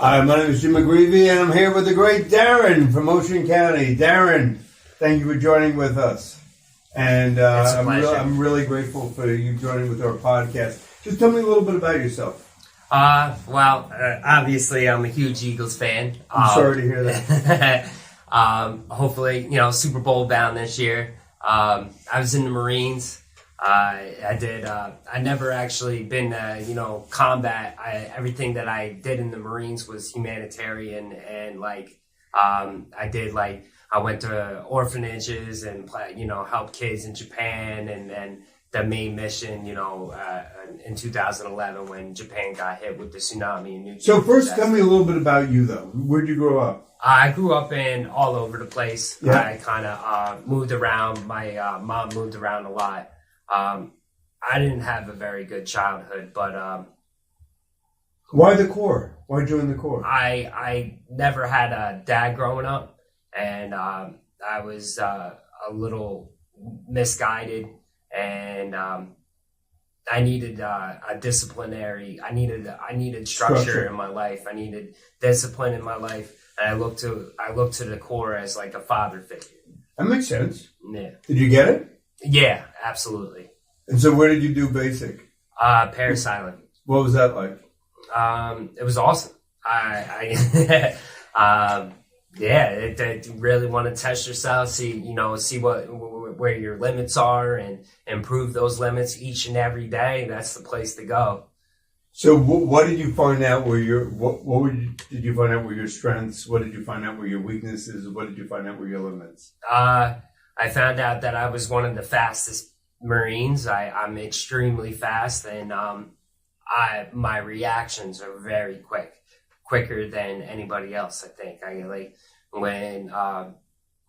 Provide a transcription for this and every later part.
Hi, my name is Jim McGreevey, and I'm here with the great Darren from Ocean County. Darren, thank you for joining with us. And I'm really grateful for you joining with our podcast. Just tell me a little bit about yourself. Obviously, I'm a huge Eagles fan. I'm sorry to hear that. Hopefully, Super Bowl bound this year. I was in the Marines. I never actually been, combat. Everything that I did in the Marines was humanitarian, and I went to orphanages and, helped kids in Japan, and then the main mission, in 2011 when Japan got hit with the tsunami in New Jersey. So first, tell me a little bit about you, though. Where'd you grow up? I grew up in all over the place. Yeah. I kind of moved around. My mom moved around a lot. I didn't have a very good childhood, but why the Corps? Why join the Corps? I never had a dad growing up, and I was a little misguided, and I needed a disciplinary. I needed structure in my life. I needed discipline in my life, and I looked to the Corps as like a father figure. That makes sense. Yeah. Did you get it? Yeah, absolutely. And so where did you do basic? Parris Island. What was that like? It was awesome. It really want to test yourself, see where your limits are, and improve those limits each and every day. That's the place to go. So what did you find out were did you find out were your strengths? What did you find out were your weaknesses? What did you find out were your limits? I found out that I was one of the fastest Marines. I'm extremely fast, and my reactions are very quicker than anybody else. I think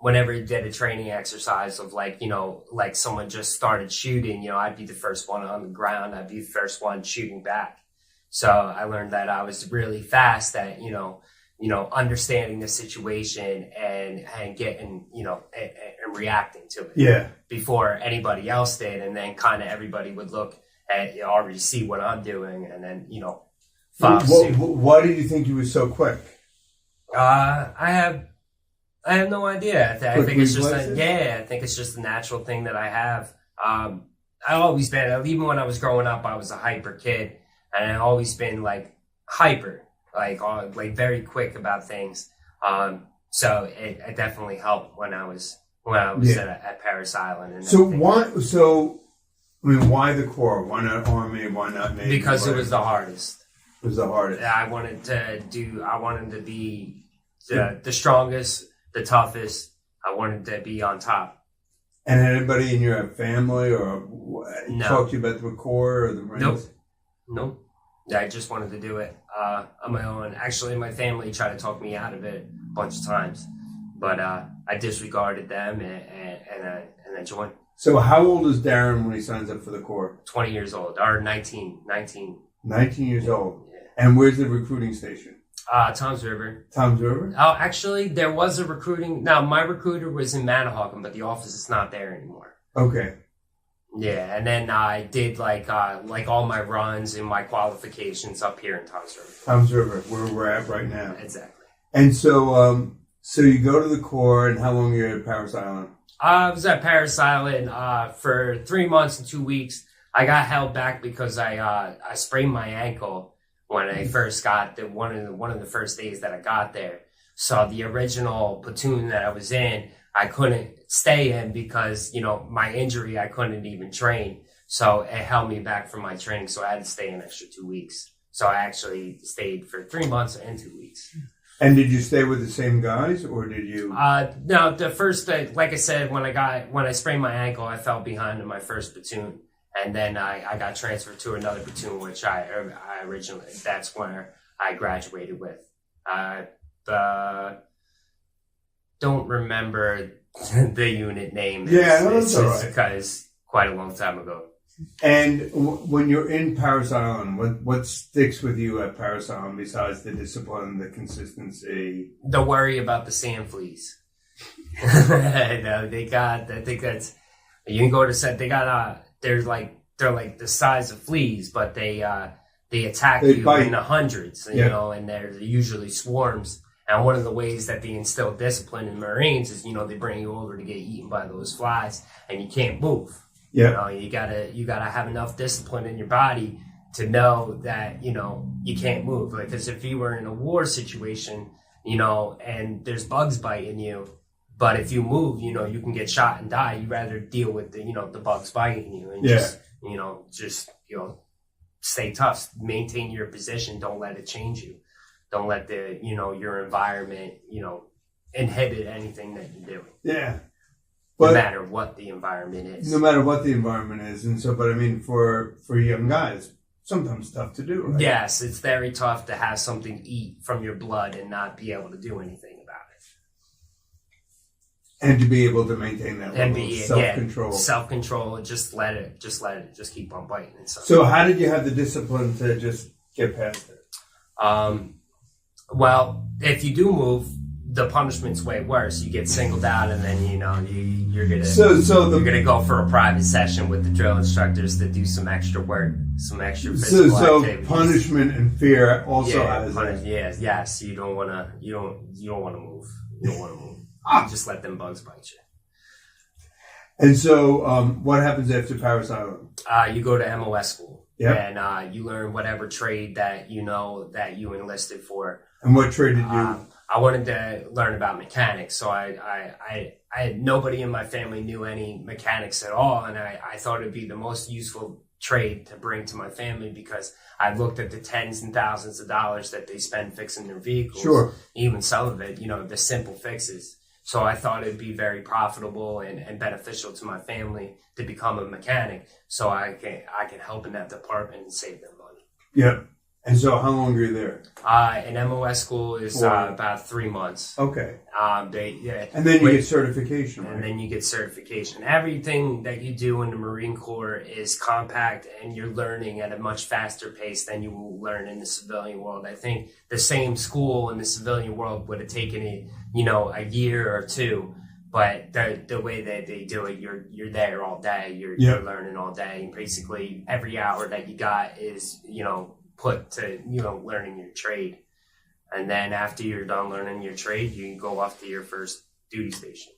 whenever you did a training exercise of someone just started shooting, I'd be the first one on the ground. I'd be the first one shooting back. So I learned that I was really fast at understanding the situation and getting, and reacting to it. Yeah. Before anybody else did. And then kind of everybody would look at, already see what I'm doing, and then, follow suit. Why did you think you were so quick? I have no idea. I think it's just a natural thing that I have. I've always been, even when I was growing up, I was a hyper kid, and I've always been hyper. Very quick about things. So it definitely helped when I was at Parris Island. And why the Corps? Why not Army? Why not Navy? Because it was the hardest. It was the hardest. I wanted to be the strongest, the toughest. I wanted to be on top. And anybody in your family or talk to you about the Corps or the Marines? Nope. I just wanted to do it on my own. Actually, my family tried to talk me out of it a bunch of times, but I disregarded them and I joined. So how old is Darren when he signs up for the Corps? 20 years old, or 19. 19 years old. Yeah. And where's the recruiting station? Toms River. Toms River? Oh, actually, there was a recruiting. Now, my recruiter was in Manahawkin, but the office is not there anymore. Okay. Yeah, and then I did all my runs and my qualifications up here in Toms River. Toms River, where we're at right now. Exactly. And so you go to the Corps, and how long are you at Parris Island? I was at Parris Island for 3 months and 2 weeks. I got held back because I sprained my ankle when I first got one of the first days that I got there. So the original platoon that I was in, I couldn't stay in because, my injury, I couldn't even train. So it held me back from my training. So I had to stay an extra 2 weeks. So I actually stayed for 3 months and 2 weeks. And did you stay with the same guys, or did you? No, the first, like I said, when I sprained my ankle, I fell behind in my first platoon. And then I got transferred to another platoon, which I originally, that's where I graduated with. Don't remember the unit name. That's all right. Because quite a long time ago. And when you're in Parris Island, what sticks with you at Parris Island besides the discipline, the consistency? The worry about the sand fleas. No, I think that's, you can go to set, they got, they're like the size of fleas, but they they attack They you bite. in the hundreds, you know, and they're usually swarms. And one of the ways that they instill discipline in Marines is, you know, they bring you over to get eaten by those flies, and you can't move. Yeah. You know, you gotta have enough discipline in your body to know that, you know, you can't move. Like, because if you were in a war situation, you know, and there's bugs biting you, but if you move, you know, you can get shot and die. You'd rather deal with the, you know, the bugs biting you and just, you know, stay tough, maintain your position. Don't let it change you. Don't let the, you know, your environment, you know, inhibit anything that you're doing. Yeah. No matter what the environment is. No matter what the environment is. And so, but I mean, for young guys, sometimes tough to do, right? Yes, it's very tough to have something eat from your blood and not be able to do anything about it. And to be able to maintain that level of self-control. Yeah, self-control, just let it keep on biting. And stuff. So how did you have the discipline to just get past it? Well, if you do move, the punishment's way worse. You get singled out, and then, you know, you're gonna go for a private session with the drill instructors to do some extra work, some extra physical activities. Punishment and fear also has that. Yes. You don't wanna move. You don't wanna move. You just let them bugs bite you. And so, what happens after Paris Island? You go to MOS school. Yep. And you learn whatever trade that you know that you enlisted for. And what trade did you? I wanted to learn about mechanics, so I had nobody in my family knew any mechanics at all, and I thought it'd be the most useful trade to bring to my family because I looked at the tens and thousands of dollars that they spend fixing their vehicles. Sure. Even some of it, you know, the simple fixes. So I thought it'd be very profitable and beneficial to my family to become a mechanic, so I can help in that department and save them money. Yeah. And so how long were you there? An MOS school is about 3 months. Okay. And then you get certification, right? And then you get certification. Everything that you do in the Marine Corps is compact, and you're learning at a much faster pace than you will learn in the civilian world. I think the same school in the civilian world would have taken a year or two. But the way that they do it, you're there all day. You're learning all day. And basically, every hour that you got is, you know, put to, you know, learning your trade. And then after you're done learning your trade, you can go off to your first duty station.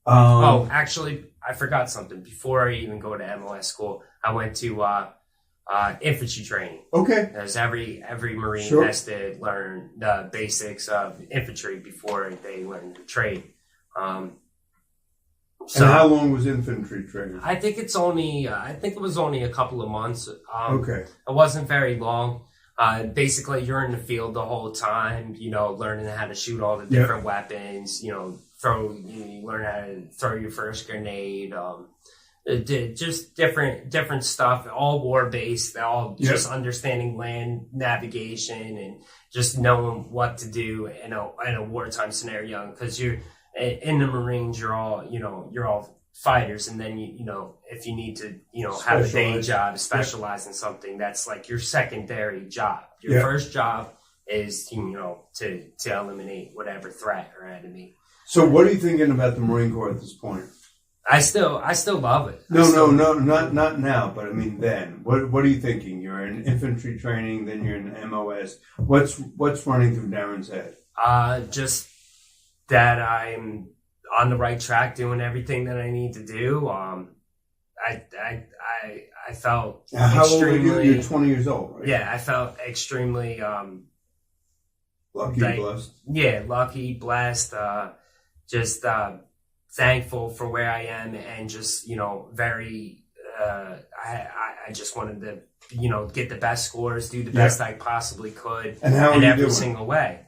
Actually, I forgot something. Before I even go to MOS school, I went to infantry training. Okay. Because every Marine has to learn the basics of infantry before they learn the trade. So and how long was infantry training? I think it was only a couple of months. Okay. It wasn't very long. Basically, you're in the field the whole time, you know, learning how to shoot all the different weapons, you know, you learn how to throw your first grenade, just different stuff, all war-based, all just understanding land navigation and just knowing what to do in a wartime scenario. Because you're in the Marines, you're all fighters, and then you know, if you need to, you know, have a day job, specialize in something, that's like your secondary job. Your first job is, you know, to eliminate whatever threat or enemy. So what are you thinking about the Marine Corps at this point? I still love it. No, not now, but I mean then. What are you thinking? You're in infantry training, then you're in MOS. What's running through Darren's head? Just that I'm on the right track, doing everything that I need to do. I felt how extremely. Old are you? You're 20 years old, right? Yeah, I felt extremely lucky, blessed. Yeah, lucky, blessed. Just thankful for where I am, and just, you know, very. I just wanted to, you know, get the best scores, do the best I possibly could, and how in every doing? Single way.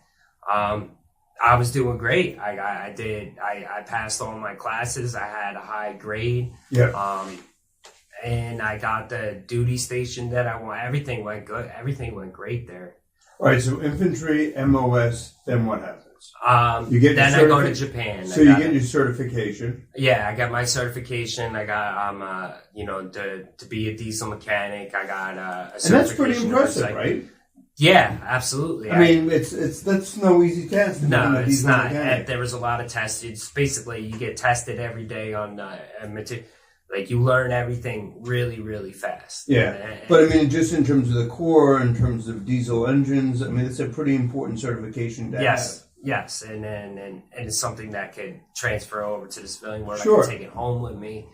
I was doing great. I passed all my classes. I had a high grade. Yeah. And I got the duty station that I want. Everything went good. Everything went great there. All right. So infantry, MOS. Then what happens? You get. Then I go to Japan. So you get your certification. Yeah, I got my certification. I got you know, to be a diesel mechanic. I got a certification. And that's pretty impressive, right? Yeah, absolutely. I mean, that's no easy test. No, it's not. There was a lot of tests. It's basically, you get tested every day on Like, you learn everything really, really fast. Yeah. But I mean, just in terms of the Corps, in terms of diesel engines, I mean, it's a pretty important certification to have. Yes. And it's something that could transfer over to the civilian world. Sure. I can take it home with me.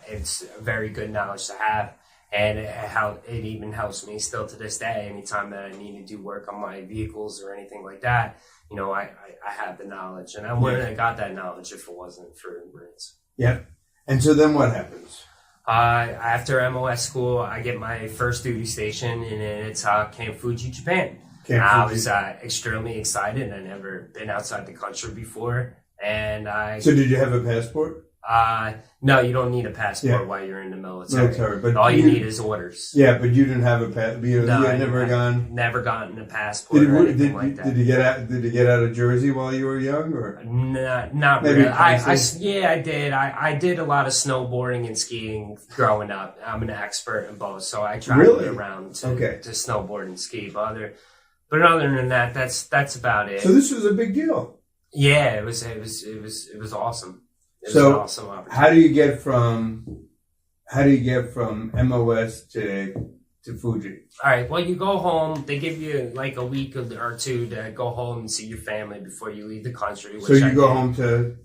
It's very good knowledge to have. And it even helps me still to this day. Anytime that I need to do work on my vehicles or anything like that, you know, I have the knowledge. And I wouldn't have got that knowledge if it wasn't for Marines. Yeah. And so then what happens? After MOS school, I get my first duty station, and it's Camp Fuji, Japan. I was extremely excited. I never been outside the country before. So did you have a passport? No, you don't need a passport while you're in the military. But all you need is orders. Yeah, but you didn't have a passport. You had never gotten a passport or anything like that. Did you get out of Jersey while you were young, or not really? I did. I did a lot of snowboarding and skiing growing up. I'm an expert in both, so I traveled around to snowboard and ski. But other than that, that's about it. So this was a big deal. Yeah, it was awesome. So how do you get from MOS to Fuji? All right. Well, you go home. They give you like a week or two to go home and see your family before you leave the country. So you go home to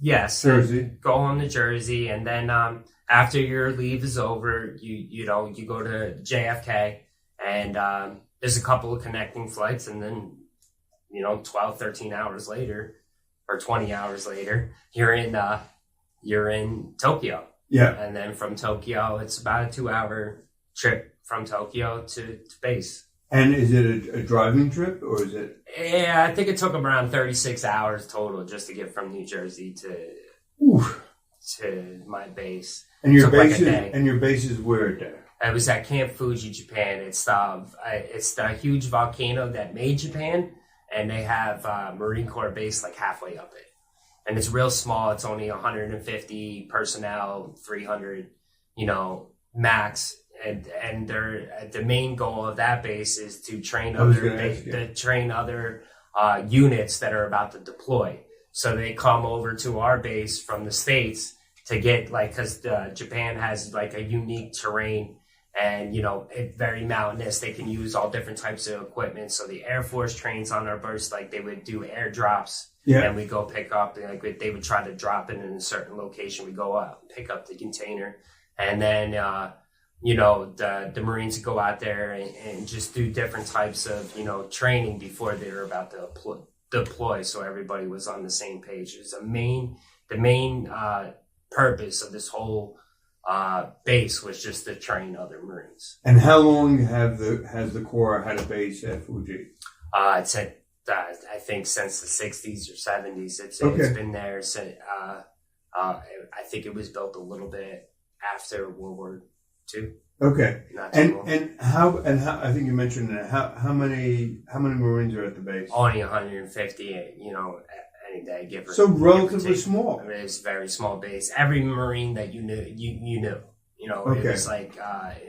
Jersey. Go home to Jersey, and then after your leave is over, you go to JFK, and there's a couple of connecting flights, and then 12, 13 hours later, or 20 hours later, you're in Tokyo. Yeah. And then from Tokyo, it's about a 2-hour trip from Tokyo to base. And is it a driving trip, or is it? Yeah, I think it took around 36 hours total just to get from New Jersey to my base. And your base is where there? I was at Camp Fuji, Japan. It's the huge volcano that made Japan. And they have Marine Corps base like halfway up it. And it's real small. It's only 150 personnel, 300, max. And the main goal of that base is to train other units that are about to deploy. So they come over to our base from the States to get because Japan has like a unique terrain. And, it's very mountainous. They can use all different types of equipment. So the Air Force trains on our burst, like they would do airdrops. Yeah. And we go pick up, they would try to drop it in a certain location. We go out and pick up the container. And then, the Marines go out there and just do different types of, training before they were about to deploy. So everybody was on the same page. It was the main purpose of this whole base was just to train other Marines. And how long has the Corps had a base at Fuji? It's at I think since the 60s or 70s. It's been there since. I think it was built a little bit after World War II. Okay. And how I think you mentioned that. How many Marines are at the base? Only 150. Any day, give or so relatively small. I mean, it's a very small base. Every Marine that you knew, you knew. It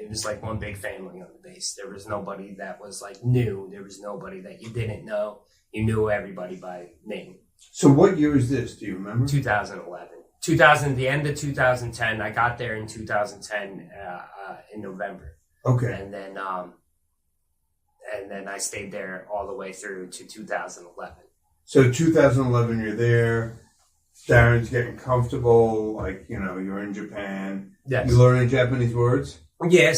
was like one big family on the base. There was nobody that was like new. There was nobody that you didn't know. You knew everybody by name. So what year is this? Do you remember? 2011. The end of 2010. I got there in 2010 in November. Okay. And then I stayed there all the way through to 2011. So 2011, you're there. Darren's getting comfortable. You're in Japan. Yes. You learning Japanese words? Yeah,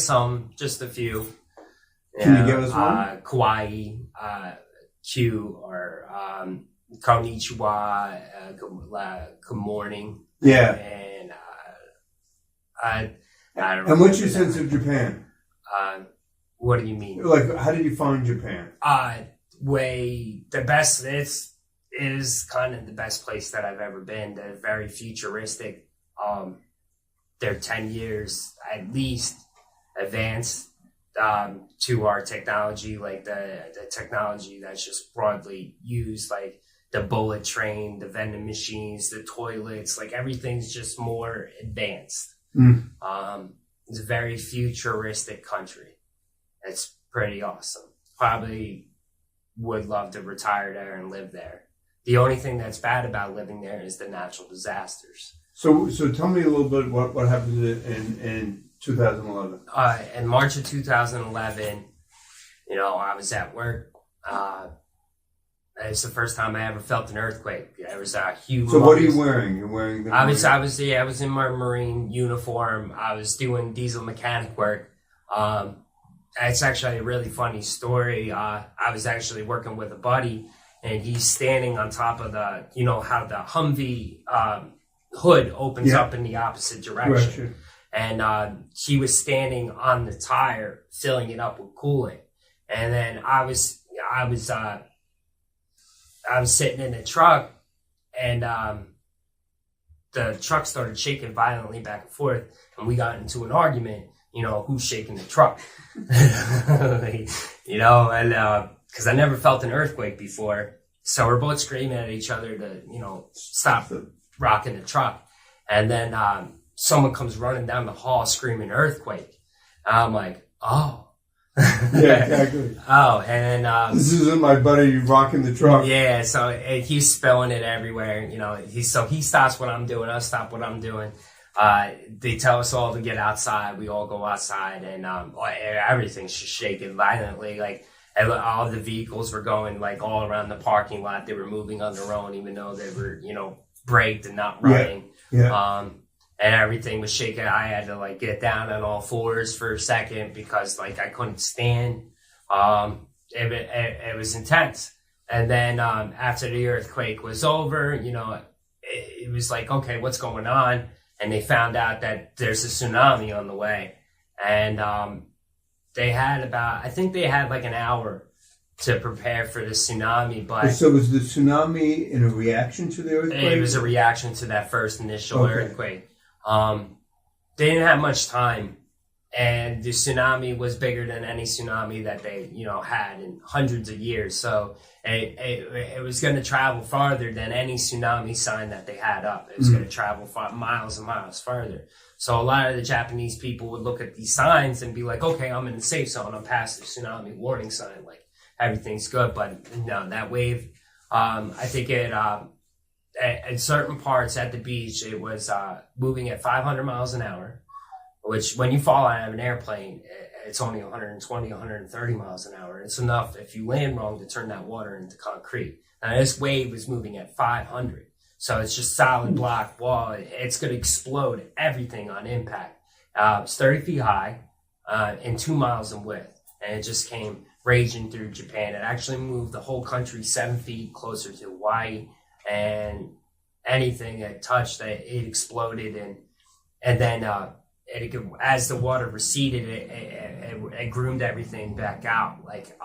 just a few. Can you give us one? Kawaii, Q, or konnichiwa, good morning. Yeah. And I don't know. And what's your sense of Japan? What do you mean? How did you find Japan? The best. It is kind of the best place that I've ever been. They're very futuristic. They're 10 years at least advanced to our technology, like the technology that's just broadly used, like the bullet train, the vending machines, the toilets, like everything's just more advanced. It's a very futuristic country. It's pretty awesome. Probably would love to retire there and live there. The only thing that's bad about living there is the natural disasters. So tell me a little bit what happened in 2011. In March of 2011, I was at work. It's the first time I ever felt an earthquake. It was a huge. So what are you wearing? You're wearing the. I was in my Marine uniform. I was doing diesel mechanic work. It's actually a really funny story. I was actually working with a buddy, and he's standing on top of the, how the Humvee hood opens up in the opposite direction. And he was standing on the tire, filling it up with coolant. And then I was sitting in the truck, and the truck started shaking violently back and forth, and we got into an argument. Who's shaking the truck? And because I never felt an earthquake before, so we're both screaming at each other to stop rocking the truck. And then someone comes running down the hall screaming earthquake. And I'm like, oh. Yeah, exactly. Oh, and then this isn't my buddy rocking the truck. Yeah, so he's spilling it everywhere. He stops what I'm doing, I stop what I'm doing. They tell us all to get outside. We all go outside, and everything's just shaking violently. Like all the vehicles were going like all around the parking lot. They were moving on their own, even though they were braked and not running. Yeah. And everything was shaking. I had to like get down on all fours for a second because like I couldn't stand. It was intense. And then after the earthquake was over, it was like, okay, what's going on? And they found out that there's a tsunami on the way. And they had like an hour to prepare for the tsunami. But so was the tsunami in a reaction to the earthquake? It was a reaction to that first initial earthquake. They didn't have much time, and the tsunami was bigger than any tsunami that they, had in hundreds of years. So it was going to travel farther than any tsunami sign that they had up. It was going to travel miles and miles further. So a lot of the Japanese people would look at these signs and be like, okay, I'm in the safe zone. I'm past the tsunami warning sign. Like everything's good. But no, that wave, I think it, at certain parts at the beach, it was moving at 500 miles an hour, which when you fall out of an airplane, it's only 120, 130 miles an hour. It's enough if you land wrong to turn that water into concrete. Now, this wave was moving at 500. So it's just solid block wall. It's going to explode everything on impact. It's 30 feet high and 2 miles in width. And it just came raging through Japan. It actually moved the whole country 7 feet closer to Hawaii. And anything it touched, it exploded, and then as the water receded, it groomed everything back out. Like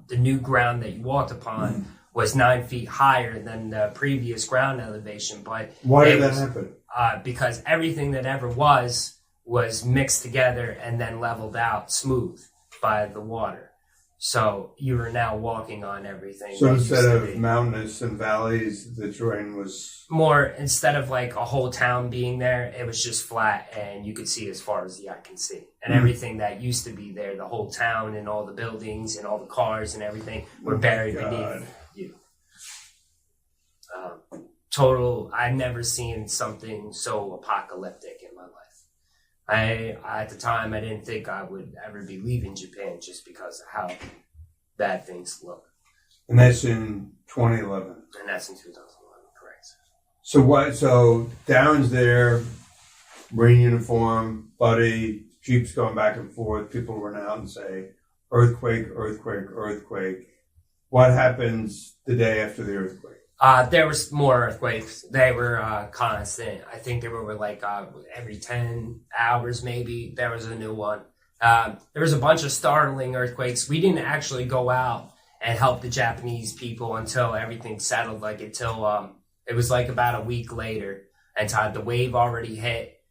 the new ground that you walked upon was 9 feet higher than the previous ground elevation. But why did that happen? Because everything that ever was mixed together and then leveled out smooth by the water. So you are now walking on everything. So instead of mountainous and valleys, the terrain was more, instead of like a whole town being there, it was just flat and you could see as far as the eye can see. And everything that used to be there, the whole town and all the buildings and all the cars and everything were buried beneath you. Total, I've never seen something so apocalyptic in my life. At the time, I didn't think I would ever be leaving Japan just because of how bad things look. And that's in 2011. And that's in 2011, correct. So Darren's there, Marine uniform, buddy, Jeeps going back and forth. People run out and say, earthquake, earthquake, earthquake. What happens the day after the earthquake? There was more earthquakes. They were constant. I think they were like every 10 hours maybe there was a new one. There was a bunch of startling earthquakes. We didn't actually go out and help the Japanese people until everything settled. It was like about a week later. And the wave already hit.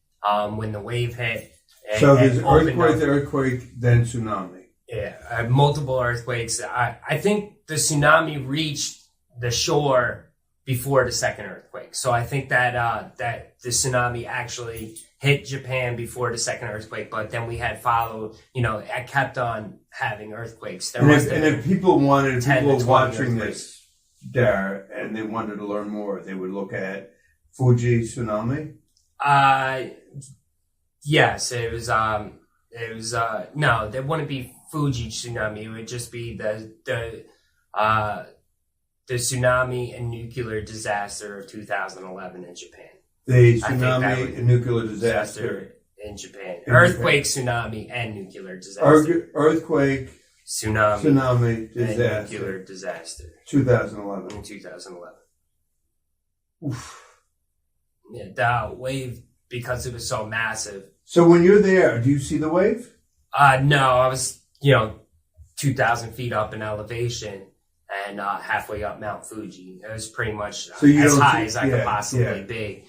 When the wave hit, so there's earthquake, then tsunami. Yeah, multiple earthquakes. I think the tsunami reached the shore before the second earthquake. So I think that that the tsunami actually hit Japan before the second earthquake, but then we had followed, I kept on having earthquakes. And if people were watching this, Darren, and they wanted to learn more, they would look at Fuji tsunami? Yes, it was no, there wouldn't be Fuji tsunami. It would just be the tsunami and nuclear disaster of 2011 in Japan. The tsunami and nuclear disaster in Japan. Earthquake, tsunami, and nuclear disaster. Earthquake, tsunami disaster. And nuclear disaster. 2011. In 2011. Oof. Yeah, that wave, because it was so massive. So when you're there, do you see the wave? No, I was, 2,000 feet up in elevation and halfway up Mount Fuji. It was pretty much as high as I could possibly be.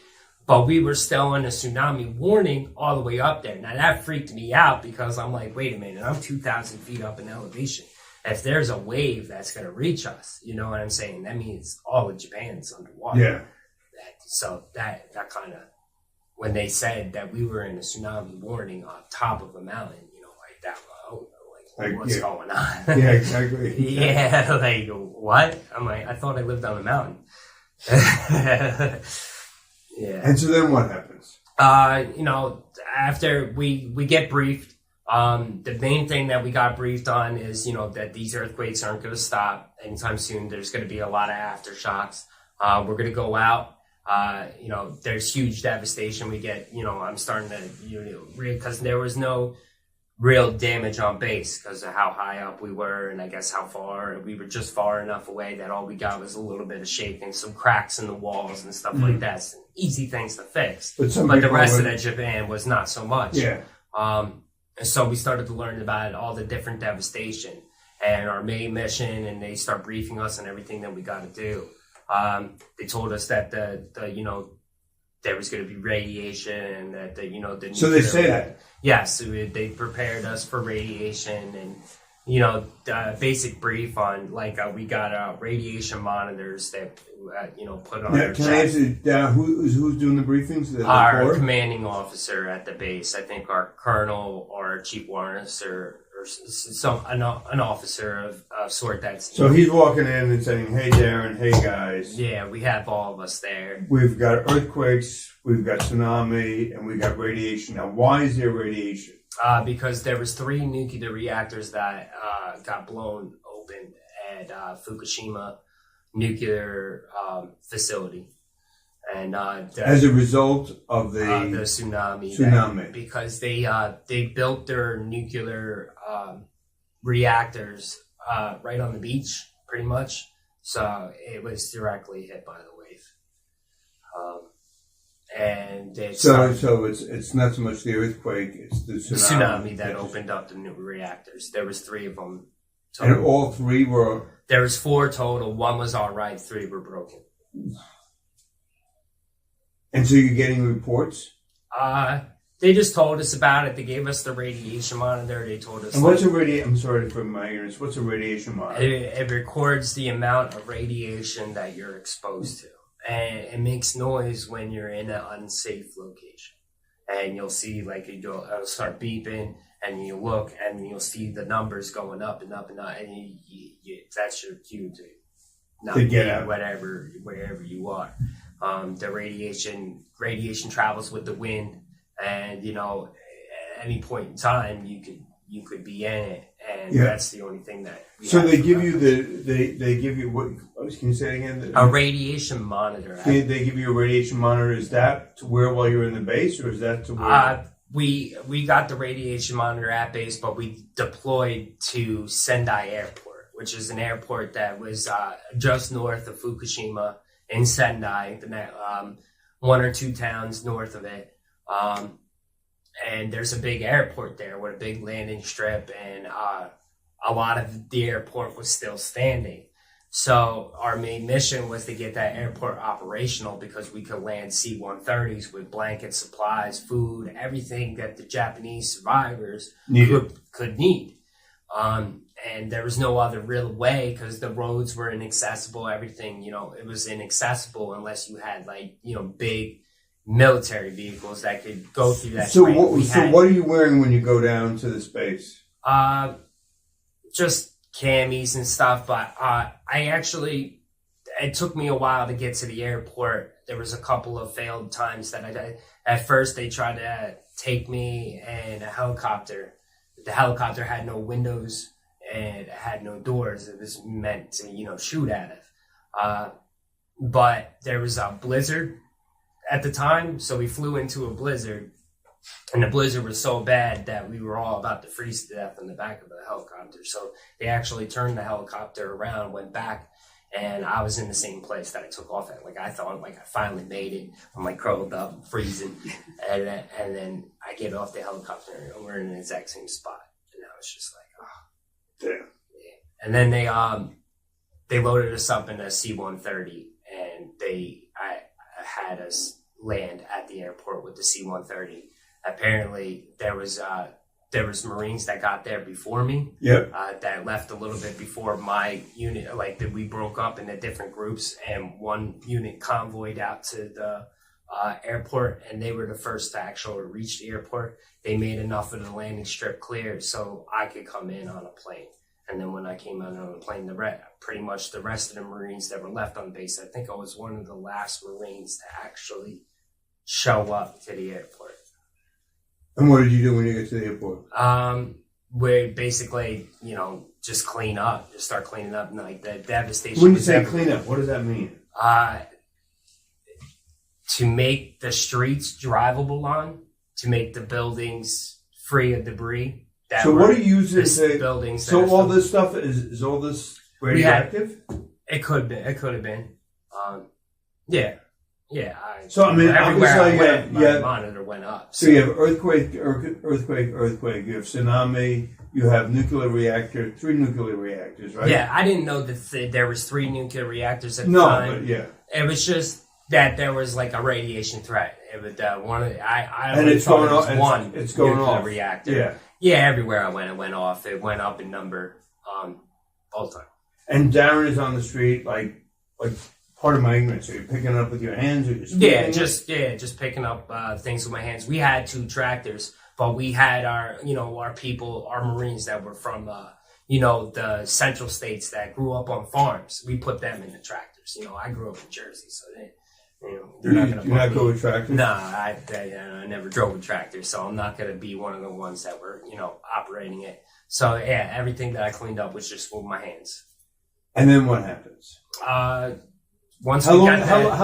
But we were still in a tsunami warning all the way up there. Now that freaked me out because I'm like, wait a minute, I'm 2,000 feet up in elevation. If there's a wave that's going to reach us, you know what I'm saying? That means all of Japan's underwater. Yeah. So that kind of, when they said that we were in a tsunami warning on top of a mountain, like that, what's going on? Yeah, exactly. Yeah, like, what? I'm like, I thought I lived on a mountain. Yeah. And so then what happens? After we get briefed, the main thing that we got briefed on is, that these earthquakes aren't going to stop anytime soon. There's going to be a lot of aftershocks. We're going to go out. There's huge devastation. We get, I'm starting to, because there was no real damage on base because of how high up we were and I guess how far. We were just far enough away that all we got was a little bit of shaking, some cracks in the walls and stuff like that. Some easy things to fix. But the rest of that Japan was not so much. Yeah. And so we started to learn about all the different devastation and our main mission, and they start briefing us on everything that we got to do. They told us that there was going to be radiation and that so they say that. Yes, they prepared us for radiation and the basic brief on we got radiation monitors that put on our chest. Can I ask you who's doing the briefings? Our commanding officer at the base. I think our colonel or chief warrant officer or an officer of sort that's. So he's walking in and saying, "Hey, Darren. Hey, guys. Yeah, we have all of us there. We've got earthquakes, we've got tsunami, and we've got radiation. Now, why is there radiation? Because there was 3 nuclear reactors that got blown open at Fukushima nuclear facility, and as a result of the tsunami. Because they built their nuclear reactors right on the beach, pretty much. So it was directly hit by the wave. And it's not so much the earthquake; it's the tsunami that opened up the new reactors. There was 3 of them. Total. And all 3 were. There was 4 total. 1 was all right. 3 were broken. And so you're getting reports? They just told us about it. They gave us the radiation monitor. They told us. And what's a radiation? I'm sorry for my ignorance. What's a radiation monitor? It records the amount of radiation that you're exposed to. And it makes noise when you're in an unsafe location. And you'll see, it'll start beeping, and you look, and you'll see the numbers going up and up and up, and that's your cue to get out, wherever you are. The radiation travels with the wind, and at any point in time you could be in it, and that's the only thing that. So they give you they give you what? Can you say it again? A radiation monitor. They give you a radiation monitor. Is that to where while you're in the base, or is that to where? We got the radiation monitor at base, but we deployed to Sendai Airport, which is an airport that was just north of Fukushima in Sendai, 1 or 2 towns north of it. And there's a big airport there with a big landing strip, and a lot of the airport was still standing. So our main mission was to get that airport operational because we could land C-130s with blankets, supplies, food, everything that the Japanese survivors could need. And there was no other real way because the roads were inaccessible. Everything, it was inaccessible unless you had big military vehicles that could go through that. So what are you wearing when you go down to the space? Just camis and stuff, but it took me a while to get to the airport there was a couple of failed times that at first they tried to take me in a helicopter. The helicopter had no windows and it had no doors. It was meant to, shoot at it. But there was a blizzard at the time, so we flew into a blizzard, and the blizzard was so bad that we were all about to freeze to death in the back of the helicopter. So they actually turned the helicopter around, went back, and I was in the same place that I took off at. Like, I thought, I finally made it. I'm curled up, freezing, and then I get off the helicopter, and we're in the exact same spot. And I was just like, oh, damn. Yeah. And then they loaded us up in a C-130, and I had us land at the airport with the C-130. Apparently, there was Marines that got there before me. Yep. That left a little bit before my unit. That we broke up into different groups, and one unit convoyed out to the airport, and they were the first to actually reach the airport. They made enough of the landing strip clear so I could come in on a plane. And then when I came out on the plane, pretty much the rest of the Marines that were left on base, I think I was one of the last Marines to actually show up to the airport. And what did you do when you get to the airport? We basically, just start cleaning up, and the devastation. When you say clean up, what does that mean? To make the streets drivable on, to make the buildings free of debris. So what are you using? Buildings. So all this stuff is all this radioactive? It could have been. Yeah. So everywhere I went, my yeah. monitor went up. So you have earthquake. You have tsunami. You have nuclear reactor. 3 nuclear reactors, right? Yeah, I didn't know that there was 3 nuclear reactors at the time. No, but yeah. It was just that there was a radiation threat. It was one of the, I and it's going off. It's going off. Reactor. Yeah. Yeah, everywhere I went, it went off. It went up in number all the time. And Darren is on the street, like part of my ignorance. Are you picking it up with your hands, or just just picking up things with my hands. We had 2 tractors, but we had our people, our Marines that were from the central states that grew up on farms. We put them in the tractors. I grew up in Jersey, so they're not going to. You're not good with tractors? No, I never drove with tractors, so I'm not going to be one of the ones that were operating it. So yeah, everything that I cleaned up was just with my hands. And then what happens? Once how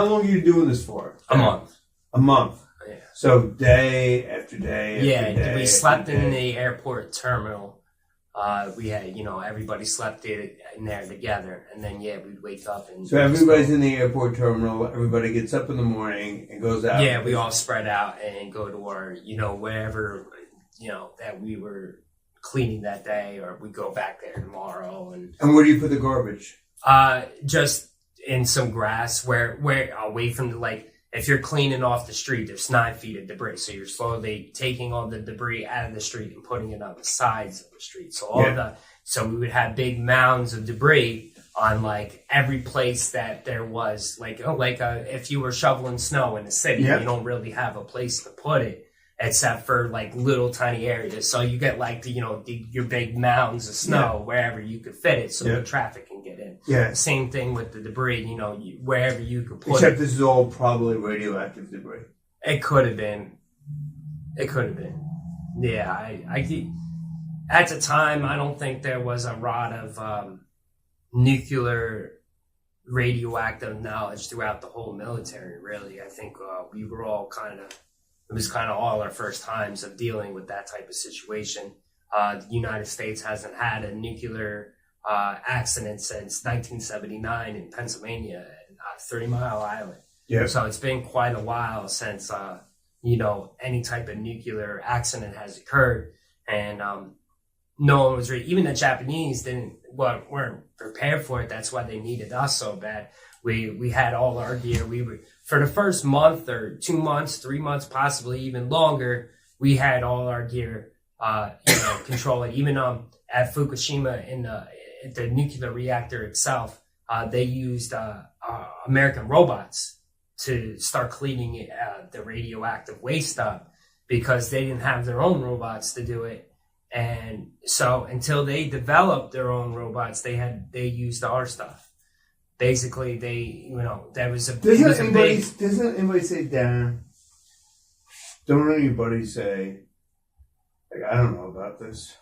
long are you doing this for? A month. A month. Yeah. So day after day after day. Yeah, we slept in the airport terminal. We had, everybody slept in there together, and then we'd wake up and. So everybody's in the airport terminal. Everybody gets up in the morning and goes out. Yeah, we all spread out and go to our, wherever, that we were cleaning that day, or we go back there tomorrow. And where do you put the garbage? Just in some grass, where away from the if you're cleaning off the street, there's 9 feet of debris. So you're slowly taking all the debris out of the street and putting it on the sides of the street. So so we would have big mounds of debris on every place that there was if you were shoveling snow in the city, you don't really have a place to put it except for little tiny areas. So you get your big mounds of snow wherever you could fit it, so the traffic can get in. Yeah. Same thing with the debris. Wherever you could put Except it. This is all probably radioactive debris. It could have been. Yeah, I at the time I don't think there was a lot of nuclear radioactive knowledge throughout the whole military. Really, I think we were all it was all our first times of dealing with that type of situation. The United States hasn't had a nuclear accident since 1979 in Pennsylvania at 30 Mile Island. Yeah. So it's been quite a while since, any type of nuclear accident has occurred. And no one was even the Japanese weren't prepared for it. That's why they needed us so bad. We had all our gear. We were, for the first month or 2 months, 3 months, possibly even longer, we had all our gear, controlling. Even at Fukushima in the nuclear reactor itself, they used American robots to start cleaning the radioactive waste up because they didn't have their own robots to do it. And so until they developed their own robots, they used our stuff. basically there was a doesn't anybody say, Darren, don't anybody say, like, I don't know about this?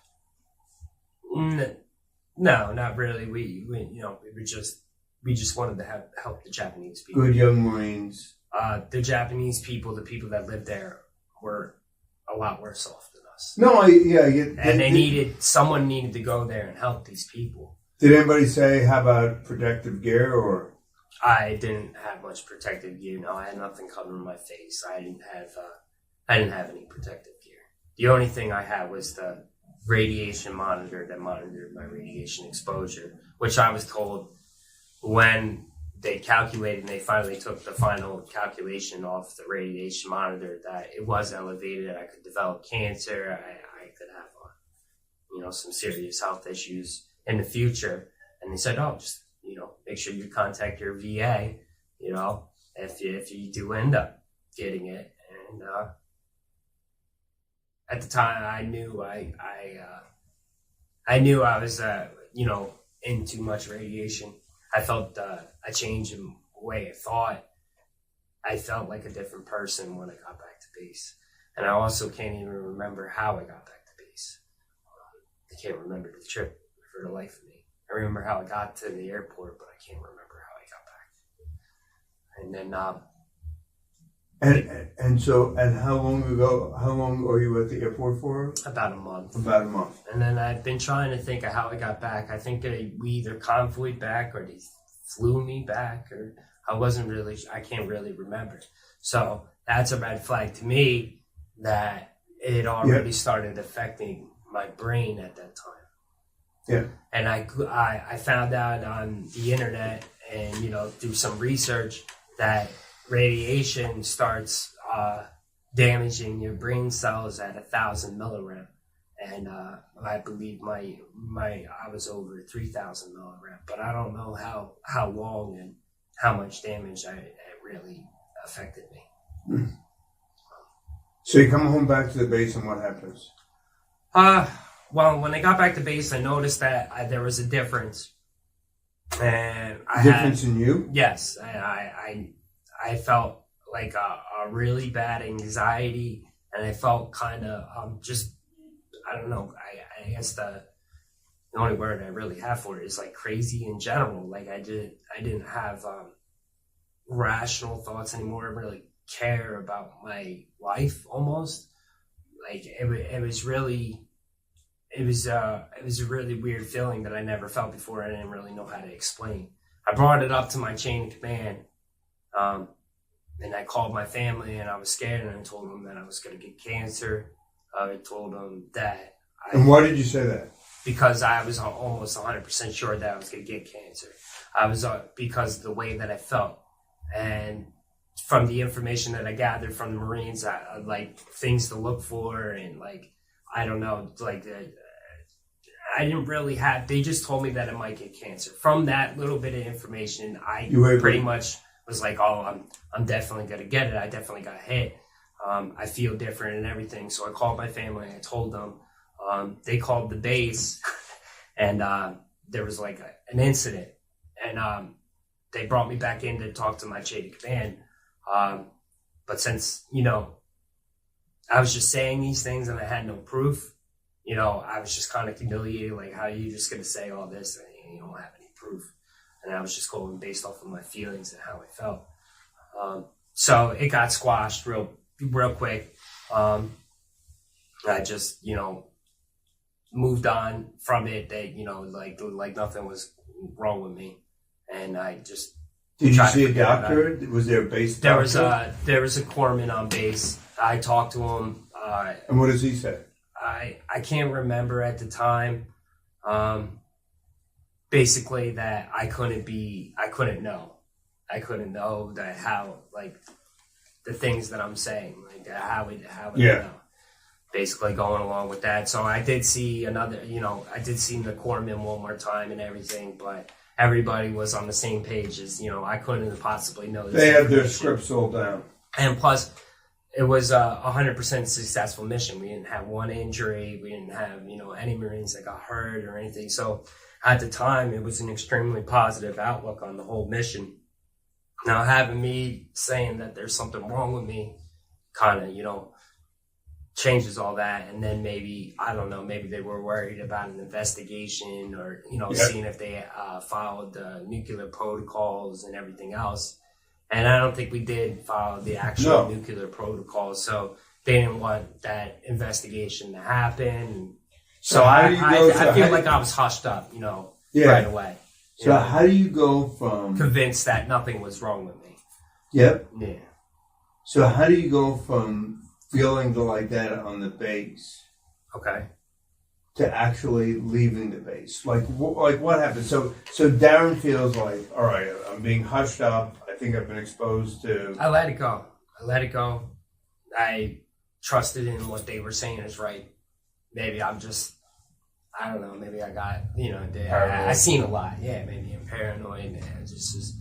No, not really. We just wanted to help the Japanese people. Good young Marines. The Japanese people, the people that lived there, were a lot worse off than us. No, someone needed to go there and help these people. Did anybody say, how about protective gear, or? I didn't have much protective gear. No, I had nothing covering my face. I didn't have any protective gear. The only thing I had was the radiation monitor that monitored my radiation exposure, which I was told when they calculated and they finally took the final calculation off the radiation monitor that it was elevated. I could develop cancer. I could have, some serious health issues in the future. And they said, just, make sure you contact your VA, if you do end up getting it. And, at the time I knew I was, in too much radiation. I felt a change in the way I thought. I felt like a different person when I got back to base. And I also can't even remember how I got back to base. I can't remember the trip for the life of me. I remember how I got to the airport, but I can't remember how I got back. And then, and how long were you at the airport for? About a month. About a month. And then I've been trying to think of how I got back. I think we either convoyed back or they flew me back, or I can't really remember. So that's a red flag to me that it already started affecting my brain at that time. Yeah. And I found out on the internet and, through some research that radiation starts damaging your brain cells at 1,000 milligram, and I believe I was over 3,000 milligram, but I don't know how long and how much damage it really affected me. So you come home back to the base, and what happens? Well, when I got back to base, I noticed that there was a difference, and in you? Yes, I felt like a really bad anxiety, and I felt kind of I don't know. I guess the only word I really have for it is like crazy in general. Like I didn't have rational thoughts anymore. I really care about my life almost. Like it was a really weird feeling that I never felt before. I didn't really know how to explain. I brought it up to my chain of command. And I called my family, and I was scared, and I told them that I was going to get cancer. I told them that. And why did you say that? Because I was almost 100% sure that I was going to get cancer. I was because of the way that I felt, and from the information that I gathered from the Marines, like things to look for, and like I don't know, like I didn't really have. They just told me that I might get cancer. From that little bit of information, I pretty much was like, I'm definitely gonna get it. I definitely got hit. I feel different and everything. So I called my family. I told them. They called the base, and there was like an incident, and they brought me back in to talk to my chain of command. But since I was just saying these things and I had no proof, I was just kind of humiliated. Like, how are you just gonna say all this and you don't have any proof? And I was just going based off of my feelings and how I felt. So it got squashed real quick. I just, moved on from it. That, like nothing was wrong with me. And I just. Did you see a doctor? Was there a base doctor? There was a corpsman on base. I talked to him. And what does he say? I can't remember at the time. Basically that I couldn't know that how, like, the things that I'm saying, like how would know. Basically going along with that. So I did see the corpsman one more time and everything, but everybody was on the same page as, I couldn't possibly know this. They had their scripts all down. And plus, it was a 100% successful mission. We didn't have one injury. We didn't have, any Marines that got hurt or anything. So at the time, it was an extremely positive outlook on the whole mission. Now, having me saying that there's something wrong with me kind of, changes all that. And then maybe, I don't know, maybe they were worried about an investigation or, seeing if they followed the nuclear protocols and everything else. And I don't think we did follow the actual nuclear protocol, so they didn't want that investigation to happen. So I feel like I was hushed up, right away. So how do you go from... Convinced that nothing was wrong with me. Yep. Yeah. So how do you go from feeling like that on the base... Okay. ...to actually leaving the base? Like what happened? So Darren feels like, all right, I'm being hushed up. I think I've been exposed to... I let it go. I trusted in what they were saying is right. Maybe I'm just, I don't know, maybe I got, I seen a lot. Yeah, maybe I'm paranoid and just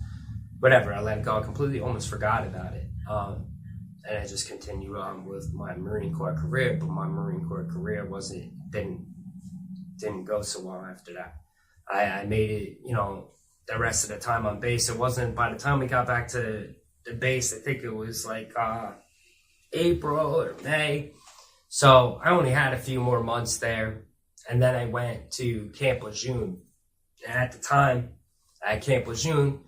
whatever. I let it go. I completely almost forgot about it. And I just continued on with my Marine Corps career, but my Marine Corps career didn't go so well after that. I made it, the rest of the time on base. It wasn't, by the time we got back to the base, I think it was like April or May. So I only had a few more months there. And then I went to Camp Lejeune. And at the time, at Camp Lejeune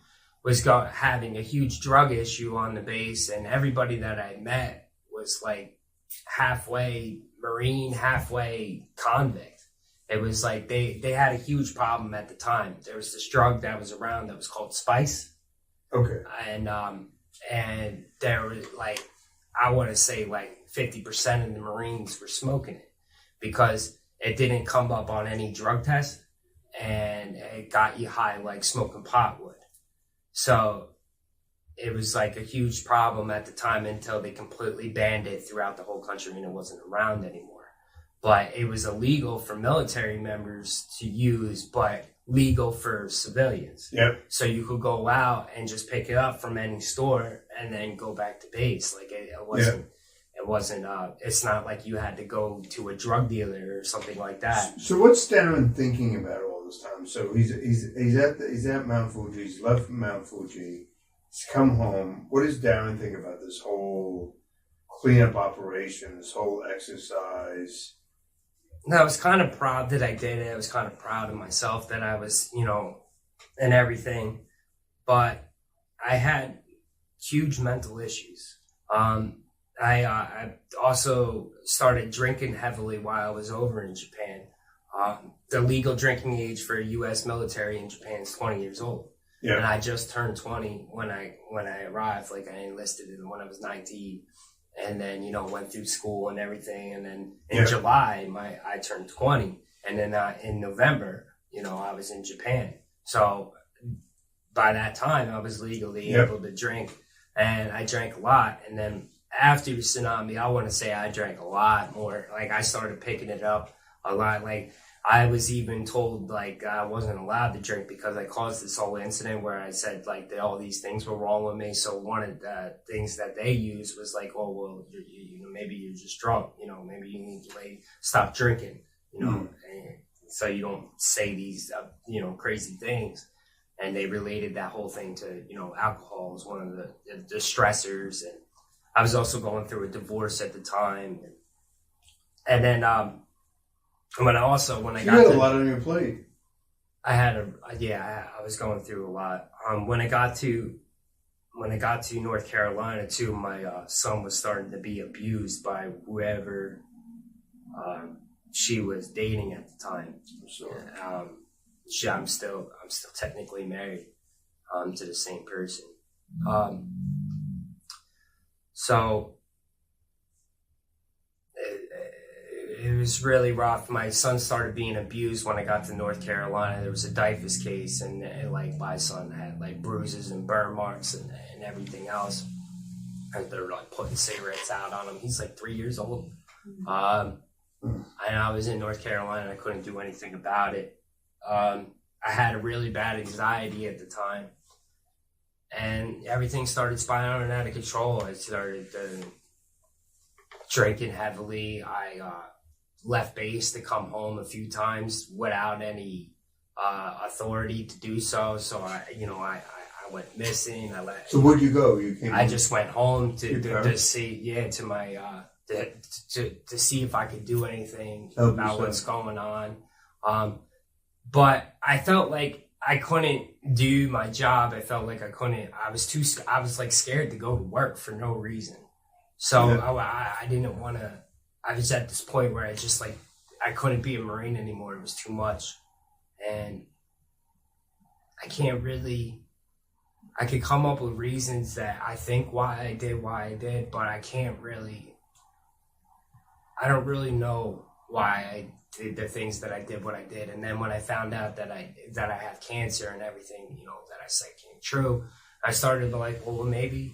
was having a huge drug issue on the base. And everybody that I met was like halfway Marine, halfway convict. It was like they had a huge problem at the time. There was this drug that was around that was called spice. Okay. And there was like, I want to say like 50% of the Marines were smoking it because it didn't come up on any drug test and it got you high like smoking pot would. So it was like a huge problem at the time until they completely banned it throughout the whole country and it wasn't around anymore. But it was illegal for military members to use, but legal for civilians. Yep. So you could go out and just pick it up from any store and then go back to base. Like it wasn't, it's not like you had to go to a drug dealer or something like that. So what's Darren thinking about all this time? So he's at Mount Fuji, he's left Mount Fuji, he's come home. What does Darren think about this whole cleanup operation, this whole exercise? No, I was kind of proud that I did it. I was kind of proud of myself that I was, and everything. But I had huge mental issues. I also started drinking heavily while I was over in Japan. The legal drinking age for U.S. military in Japan is 20 years old. Yeah. And I just turned 20 when I arrived. Like I enlisted when I was 19. And then, went through school and everything. And then in July, I turned 20. And then in November, I was in Japan. So by that time, I was legally able to drink. And I drank a lot. And then after the tsunami, I want to say I drank a lot more. Like I started picking it up a lot. Like I was even told like I wasn't allowed to drink because I caused this whole incident where I said like that all these things were wrong with me. So one of the things that they used was like, oh well, maybe you're just drunk. Maybe you need to stop drinking. And so you don't say these crazy things. And they related that whole thing to alcohol was one of the stressors. And I was also going through a divorce at the time, and then when I got a lot on your plate. I was going through a lot. When I got to North Carolina too, my son was starting to be abused by whoever she was dating at the time. I'm still technically married to the same person. So it was really rough. My son started being abused when I got to North Carolina. There was a DIFUS case, and like my son had like bruises and burn marks and everything else. And they're like putting cigarettes out on him. He's like 3 years old. And I was in North Carolina. I couldn't do anything about it. I had a really bad anxiety at the time. And everything started spiraling out of control. I started drinking heavily. I left base to come home a few times without any authority to do so. So I went missing. So where'd you go? I just went home to see, to my to see if I could do anything about what's going on. But I felt like I couldn't do my job. I felt like I couldn't. I was like scared to go to work for no reason. So I didn't want to. I was at this point where I couldn't be a Marine anymore. It was too much, and I can't really. I could come up with reasons that I think why I did, but I can't really. I don't really know why I did the things that I did what I did. And then when I found out that I have cancer and everything, that I said came true, I started to well, maybe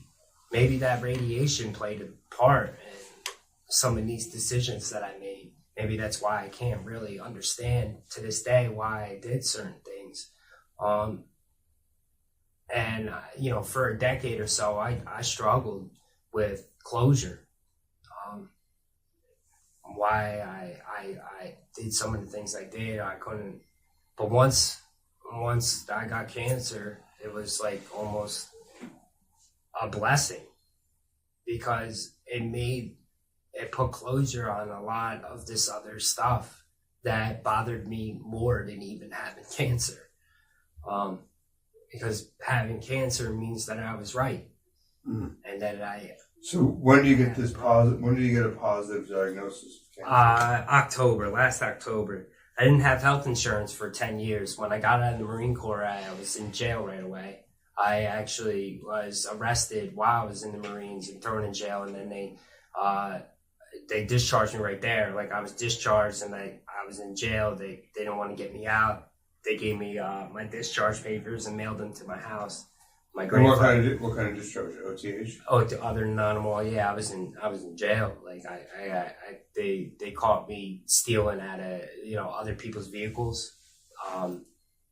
that radiation played a part in some of these decisions that I made. Maybe that's why I can't really understand to this day why I did certain things. And for a decade or so, I struggled with closure. Why I did some of the things I did, I couldn't. But once I got cancer, it was like almost a blessing, because it put closure on a lot of this other stuff that bothered me more than even having cancer. Because having cancer means that I was right, and that I. So when do you get when did you get a positive diagnosis of cancer? Last October. I didn't have health insurance for 10 years. When I got out of the Marine Corps, I was in jail right away. I actually was arrested while I was in the Marines and thrown in jail, and then they discharged me right there. Like, I was discharged and I was in jail. They didn't want to get me out. They gave me my discharge papers and mailed them to my house. My grandfather. What kind of discharge? OTH? Oh, other than animal, yeah. I was in jail. Like they caught me stealing out of other people's vehicles.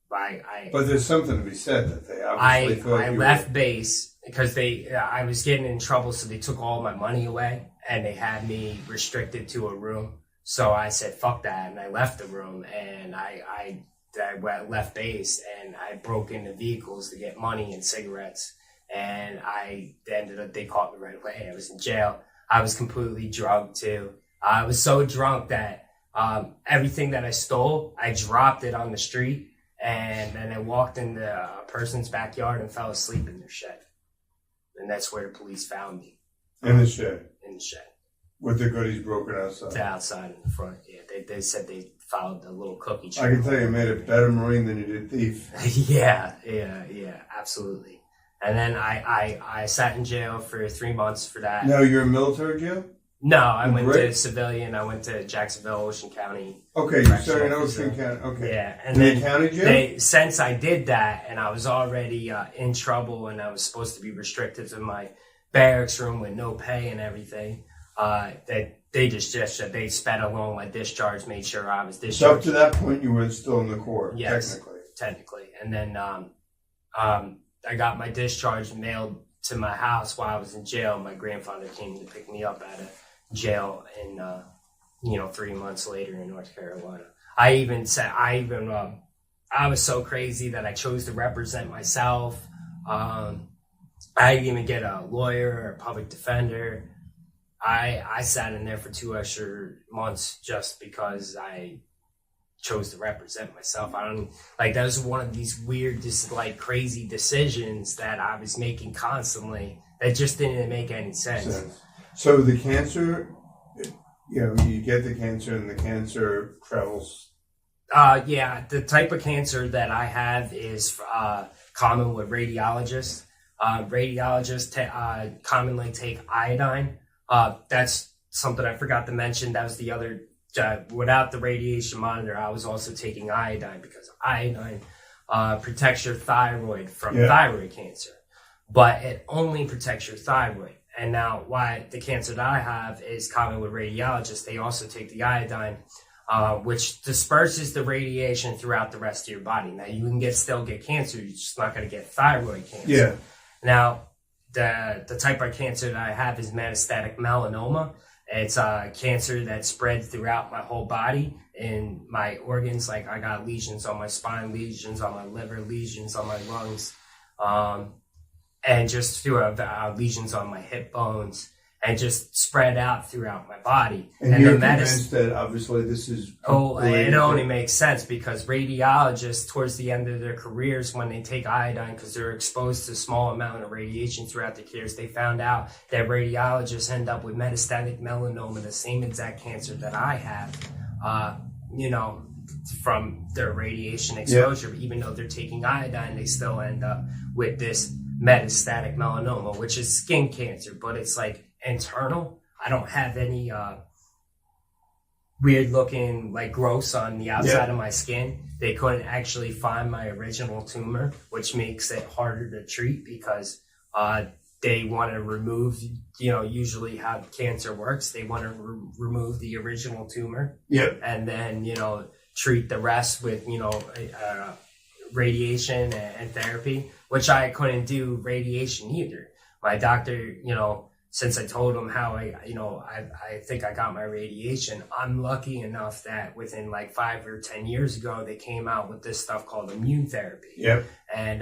But there's something to be said that they obviously thought I left base because I was getting in trouble, so they took all my money away and they had me restricted to a room. So I said, "Fuck that," and I left the room, and I left base, and I broke into vehicles to get money and cigarettes, and they caught me right away. I was in jail. I was completely drugged too. I was so drunk that everything that I stole, I dropped it on the street, and then I walked into a person's backyard and fell asleep in their shed. And that's where the police found me. In the shed? In the shed. With the goodies broken outside? The outside and the front, yeah. They said they followed the little cookie tree. I can tell you made a better Marine than you did thief. Yeah, absolutely. And then I sat in jail for 3 months for that. No, you're in military jail? No, I went to civilian. I went to Jacksonville, Ocean County. Okay, you started in Ocean County. Okay. Yeah, and then county jail? Since I did that, and I was already in trouble, and I was supposed to be restricted to my barracks room with no pay and everything, they sped along my discharge, made sure I was discharged. So up to that point, you were still in the Corps, yes, technically. And then I got my discharge mailed to my house while I was in jail. My grandfather came to pick me up out of jail, and 3 months later in North Carolina. I was so crazy that I chose to represent myself. I didn't even get a lawyer or a public defender. I sat in there for 2 extra months just because I chose to represent myself. That was one of these weird, crazy decisions that I was making constantly that just didn't make any sense. So the cancer, you get the cancer and the cancer travels. Yeah, the type of cancer that I have is common with radiologists. Radiologists commonly take iodine. That's something I forgot to mention. That was the other, without the radiation monitor, I was also taking iodine because iodine protects your thyroid from thyroid cancer. But it only protects your thyroid. And now why the cancer that I have is common with radiologists. They also take the iodine, which disperses the radiation throughout the rest of your body. Now you can still get cancer. You're just not going to get thyroid cancer. Yeah. Now, the type of cancer that I have is metastatic melanoma. It's cancer that spread throughout my whole body and my organs. Like I got lesions on my spine, lesions on my liver, lesions on my lungs, and just throughout lesions on my hip bones, and just spread out throughout my body. And you're convinced that obviously this is... it only makes sense because radiologists towards the end of their careers, when they take iodine because they're exposed to a small amount of radiation throughout their careers, they found out that radiologists end up with metastatic melanoma, the same exact cancer that I have, from their radiation exposure. Yep. Even though they're taking iodine, they still end up with this metastatic melanoma, which is skin cancer, but it's like internal. I don't have any weird looking like growths on the outside of my skin. They couldn't actually find my original tumor, which makes it harder to treat because they want to remove, usually how cancer works. They want to remove the original tumor. Yep. And then, treat the rest with, radiation and therapy, which I couldn't do radiation either. My doctor, since I told him how I think I got my radiation, I'm lucky enough that within like 5 or 10 years ago, they came out with this stuff called immune therapy. Yep. And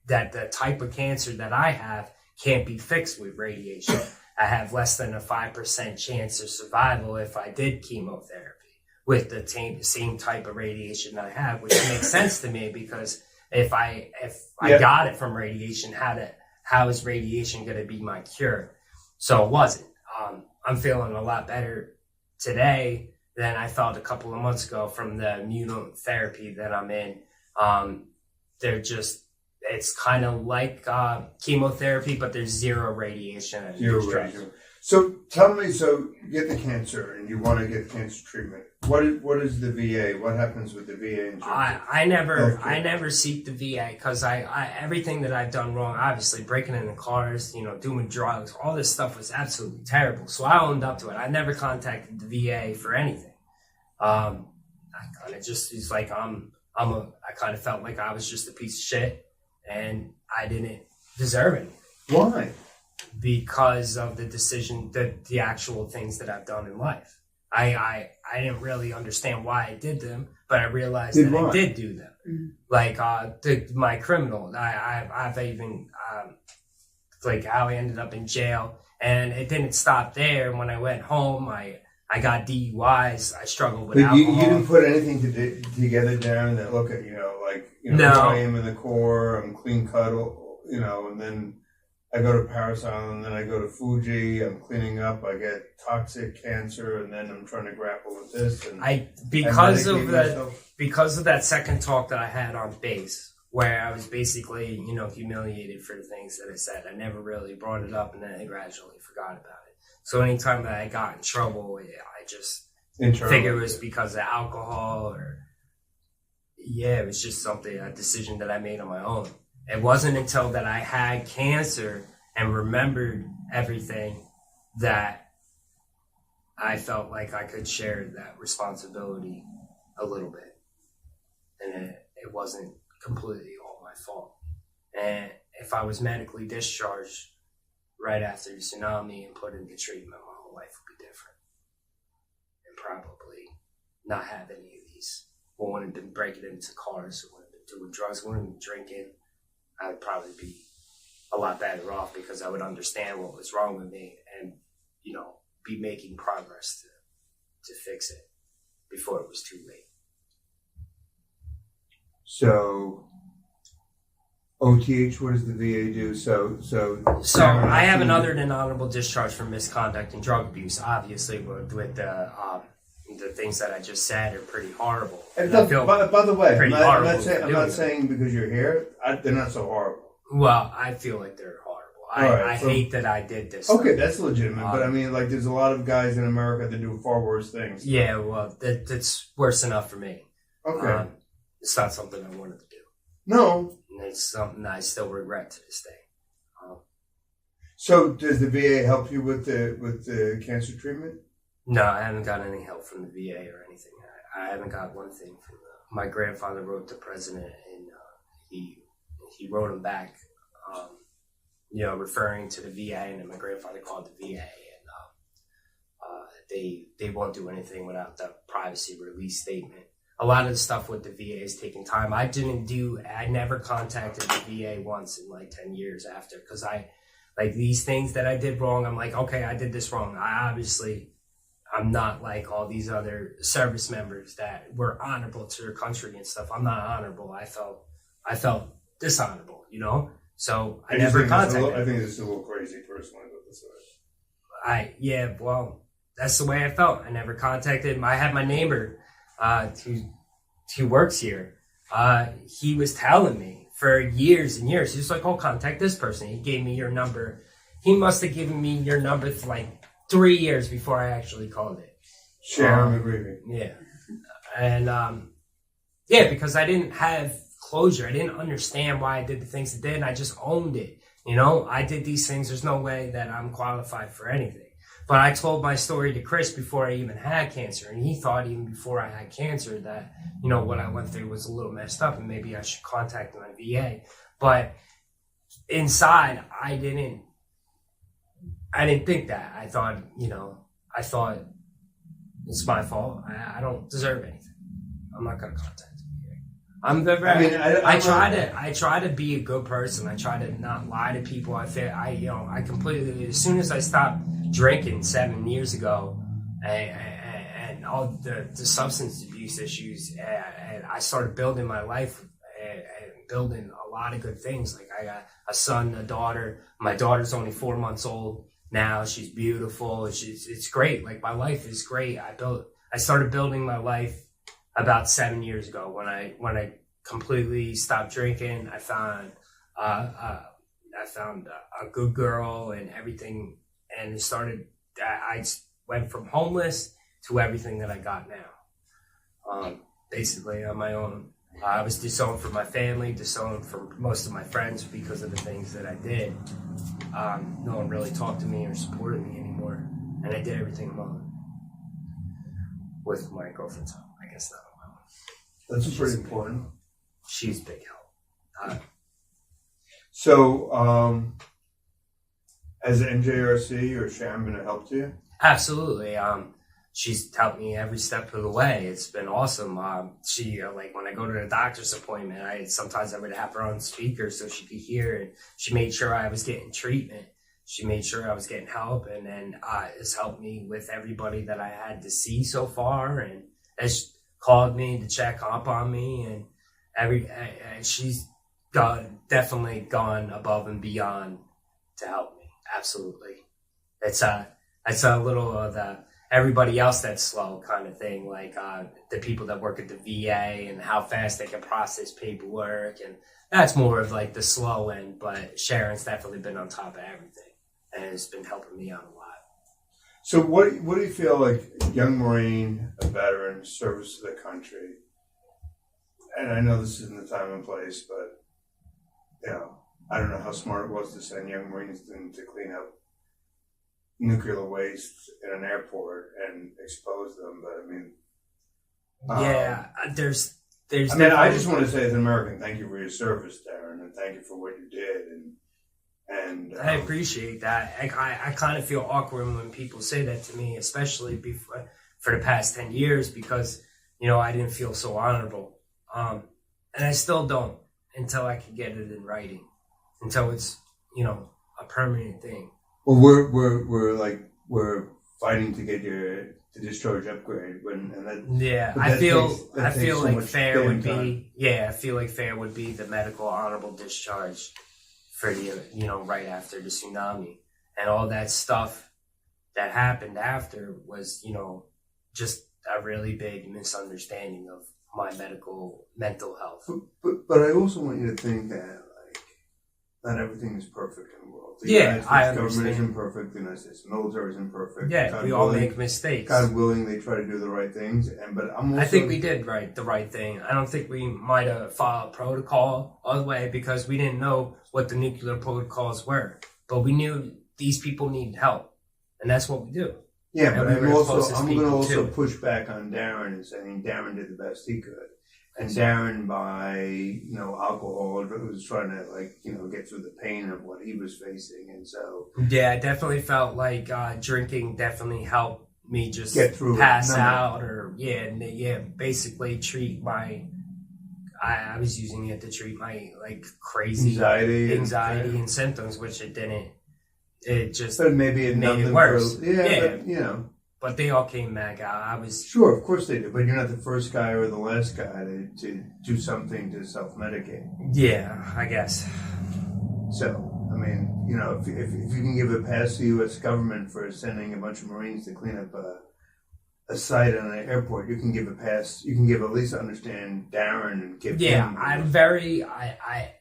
that the type of cancer that I have can't be fixed with radiation. I have less than a 5% chance of survival if I did chemotherapy with the same type of radiation I have, which makes sense to me because if I got it from radiation, how is radiation going to be my cure? So it wasn't. I'm feeling a lot better today than I felt a couple of months ago from the immunotherapy that I'm in. It's kind of like chemotherapy, but there's zero radiation. Zero radiation. So tell me, so you get the cancer and you want to get cancer treatment. What is the VA? What happens with the VA? I never seek the VA because I everything that I've done wrong, obviously breaking into cars, doing drugs, all this stuff was absolutely terrible. So I owned up to it. I never contacted the VA for anything. I kind of just it's like I kind of felt like I was just a piece of shit and I didn't deserve it. Why? Because of the decision, the actual things that I've done in life. I didn't really understand why I did them, but I realized that I did do them. Mm-hmm. Like my criminal, I've even like how I ended up in jail, and it didn't stop there. When I went home, I got DUIs. I struggled with alcohol. You didn't put anything together, Darren, that look at no. I am in the core. I'm clean cut, and then I go to Paris Island, then I go to Fuji, I'm cleaning up, I get toxic cancer, and then I'm trying to grapple with this. And because of that second talk that I had on base, where I was basically, humiliated for the things that I said. I never really brought it up, and then I gradually forgot about it. So anytime that I got in trouble, I just figured it was because of alcohol it was just a decision that I made on my own. It wasn't until that I had cancer and remembered everything that I felt like I could share that responsibility a little bit. And it wasn't completely all my fault. And if I was medically discharged right after the tsunami and put into treatment, my whole life would be different. And probably not have any of these. I wouldn't have been breaking into cars, I wouldn't have been doing drugs, I wouldn't have been drinking. I would probably be a lot better off because I would understand what was wrong with me and, be making progress to fix it before it was too late. So, OTH, what does the VA do? So I have an other than honorable discharge for misconduct and drug abuse. Obviously, with the things that I just said are pretty horrible. And by the way, I'm not saying because you're here, they're not so horrible. Well, I feel like they're horrible. I hate that I did this. Okay, that's legitimate. But I mean, there's a lot of guys in America that do far worse things. Yeah, well, that's worse enough for me. Okay. It's not something I wanted to do. No. And it's something I still regret to this day. So, does the VA help you with the cancer treatment? No, I haven't got any help from the VA or anything. I haven't got one thing from my grandfather wrote the president, and he wrote him back, referring to the VA, and then my grandfather called the VA and they won't do anything without the privacy release statement. A lot of the stuff with the VA is taking time. I never contacted the VA once in like 10 years after, because like these things that I did wrong, I'm like, okay, I did this wrong. I'm not like all these other service members that were honorable to their country and stuff. I'm not honorable. I felt dishonorable, you know? So I never contacted. I think it's a little crazy personally, but that's well, that's the way I felt. I never contacted him. I had my neighbor, who works here. He was telling me for years and years. He was like, "Oh, contact this person." He gave me your number. He must have given me your number for like 3 years before I actually called it. Sharon McGreevey. Yeah. And, because I didn't have closure. I didn't understand why I did the things I did. And I just owned it. You know, I did these things. There's no way that I'm qualified for anything. But I told my story to Chris before I even had cancer. And he thought even before I had cancer that, you know, what I went through was a little messed up and maybe I should contact my VA. But inside, I didn't think that. I thought it's my fault. I don't deserve anything. I'm not going to contact the VA. I try to be a good person. I try to not lie to people. I completely, as soon as I stopped drinking 7 years ago and all the substance abuse issues, and I started building my life and building a lot of good things. Like I got a son, a daughter. My daughter's only 4 months old now. She's beautiful. It's great. Like my life is great. I started building my life about 7 years ago when I completely stopped drinking. I found a good girl and everything, and it started. I went from homeless to everything that I got now. Basically on my own. I was disowned from my family, disowned from most of my friends because of the things that I did. No one really talked to me or supported me anymore, and I did everything on my own. With my girlfriend's help, I guess not on my own. That's pretty important. She's big help. So, has NJRC or Sharon been a help to you? Absolutely. She's helped me every step of the way. It's been awesome. She like when I go to the doctor's appointment, sometimes I would have her on speaker so she could hear, and she made sure I was getting treatment. She made sure I was getting help, and then has helped me with everybody that I had to see so far, and has called me to check up on me, and she's definitely gone above and beyond to help me. Absolutely. It's a little of the everybody else that's slow kind of thing, like the people that work at the VA and how fast they can process paperwork, and that's more of like the slow end. But Sharon's definitely been on top of everything and has been helping me out a lot. So what do you feel like young Marine, a veteran, service to the country, and I know this isn't the time and place, but you know, I don't know how smart it was to send young Marines to clean up nuclear waste in an airport and expose them, but I mean, there's. I mean, I just want to say as an American, thank you for your service, Darren, and thank you for what you did, and I appreciate that. I kind of feel awkward when people say that to me, especially for the past 10 years, because you know I didn't feel so honorable, and I still don't until I can get it in writing, until it's a permanent thing. Well, we're fighting to get the discharge upgrade I feel like fair would be the medical honorable discharge for right after the tsunami, and all that stuff that happened after was just a really big misunderstanding of my mental health. But I also want you to think that not everything is perfect in the world. The United States I understand. Government isn't perfect. The United States military isn't perfect. Yeah, we all make mistakes. God willing, they try to do the right things. I think we did the right thing. I don't think we might have followed protocol all the way because we didn't know what the nuclear protocols were. But we knew these people needed help, and that's what we do. Yeah, but I'm going to also push back on Darren and saying Darren did the best he could. And Darren, by alcohol, was trying to get through the pain of what he was facing, and so I definitely felt like drinking definitely helped me just get through pass it. out or basically treat my. I was using it to treat my like crazy anxiety and symptoms, which it didn't. It just but maybe it made it worse. But, you know. But they all came back out. I was sure, of course they do. But you're not the first guy or the last guy to do something to self-medicate. Yeah, I guess. So. I mean, you know, if you can give a pass to the U.S. government for sending a bunch of Marines to clean up a site on an airport, you can give a pass. You can give at least understand Darren and give him. I'm very. I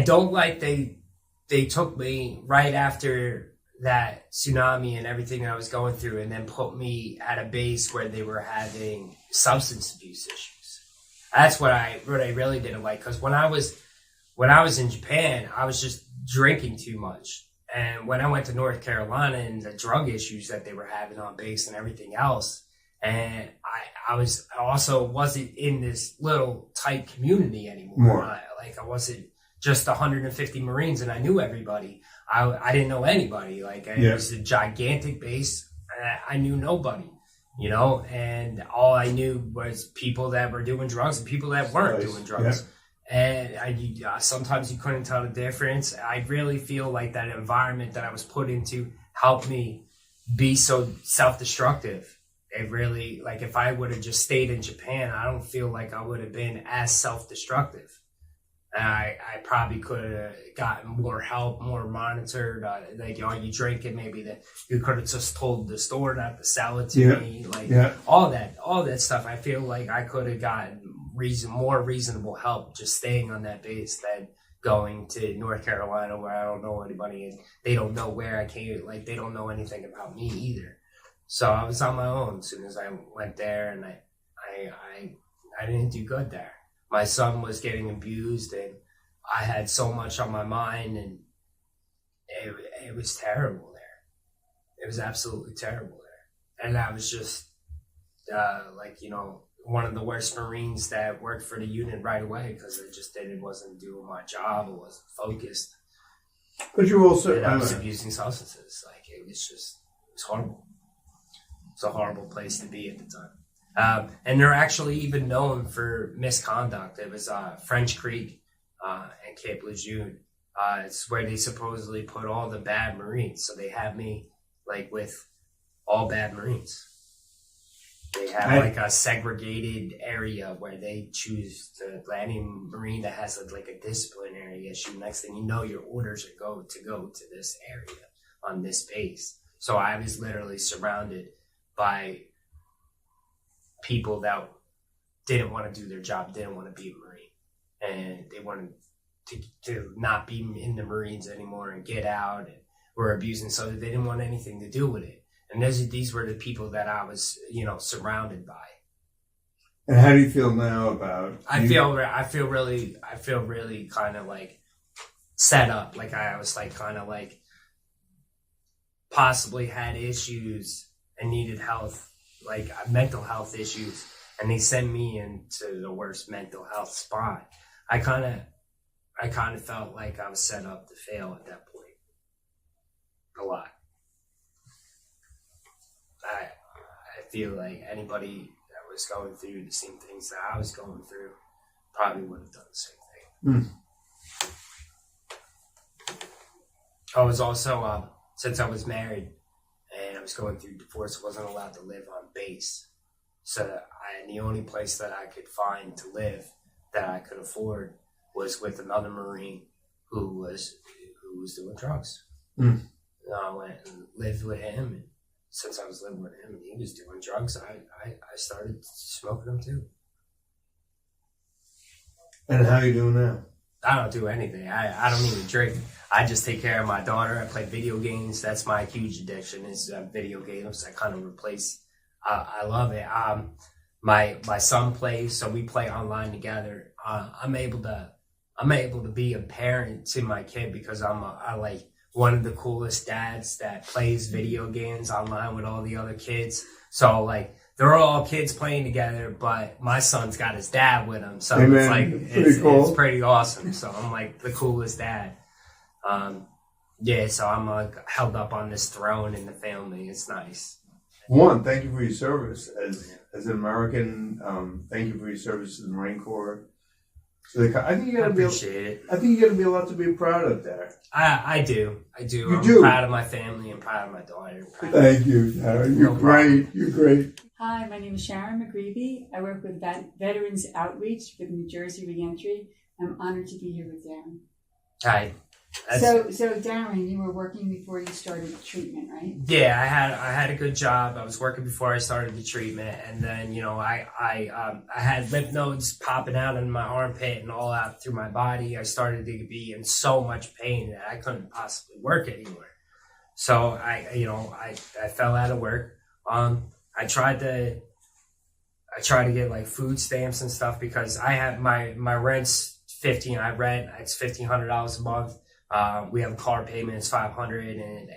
don't like they took me right after that tsunami and everything I was going through, and then put me at a base where they were having substance abuse issues. That's what I really didn't like, because when I was in Japan, I was just drinking too much. And when I went to North Carolina and the drug issues that they were having on base and everything else, and I wasn't in this little tight community anymore. I wasn't just 150 Marines and I knew everybody. I didn't know anybody. It was a gigantic base. I knew nobody, you know, and all I knew was people that were doing drugs and people that weren't doing drugs. Yeah. And sometimes you couldn't tell the difference. I really feel like that environment that I was put into helped me be so self-destructive. It really, like, if I would have just stayed in Japan, I don't feel like I would have been as self-destructive. I probably could have gotten more help, more monitored. Are you drinking? Maybe that you could have just told the store not to sell it to me. All that stuff. I feel like I could have gotten more reasonable help just staying on that base than going to North Carolina where I don't know anybody and they don't know where I came. Like, they don't know anything about me either. So I was on my own as soon as I went there, and I didn't do good there. My son was getting abused, and I had so much on my mind, and it was terrible there. It was absolutely terrible there. And I was just, one of the worst Marines that worked for the unit right away, because it wasn't doing my job. It wasn't focused. But you also... I was abusing substances. It was horrible. It's a horrible place to be at the time. And they're actually even known for misconduct. It was French Creek and Camp Lejeune. It's where they supposedly put all the bad Marines. So they have me with all bad Marines. They have a segregated area where they choose any Marine that has a disciplinary issue. Next thing you know, your orders are to go to this area on this base. So I was literally surrounded by people that didn't want to do their job, didn't want to be a Marine, and they wanted to not be in the Marines anymore and get out, and were abusing, so they didn't want anything to do with it. And these were the people that I was, surrounded by. And how do you feel now about? I feel really kind of set up. I was possibly had issues and needed health, mental health issues, and they sent me into the worst mental health spot. I kind of felt like I was set up to fail at that point. A lot. I feel like anybody that was going through the same things that I was going through probably would have done the same thing. I was also, since I was married and I was going through divorce, I wasn't allowed to live on base. So the only place that I could find to live that I could afford was with another Marine who was doing drugs. I went and lived with him, and since I was living with him and he was doing drugs, I started smoking them too. And how are you doing now? I don't do anything. I don't even drink. I just take care of my daughter. I play video games. That's my huge addiction, is video games. I kind of replace. I love it. My son plays, so we play online together. I'm able to be a parent to my kid because I like one of the coolest dads that plays video games online with all the other kids. So they're all kids playing together, but my son's got his dad with him. So it's cool. It's pretty awesome. So I'm the coolest dad. So I'm held up on this throne in the family. It's nice. One, thank you for your service as an American. Thank you for your service to the Marine Corps. So I think you got to be. Appreciate it. I think you got to be a lot to be proud of there. I do. You I'm do. proud of my family and proud of my daughter. Thank you, Darren. You're great. You're great. Hi, my name is Sharon McGreevey. I work with Veterans Outreach with New Jersey Reentry. I'm honored to be here with Darren. Hi. So Darren, you were working before you started treatment, right? Yeah, I had a good job. I was working before I started the treatment, and then I had lymph nodes popping out in my armpit and all out through my body. I started to be in so much pain that I couldn't possibly work anymore. So I fell out of work. I tried to get like food stamps and stuff because I have my rent's $1,500. I rent, it's $1,500 a month. We have a car payment, it's $500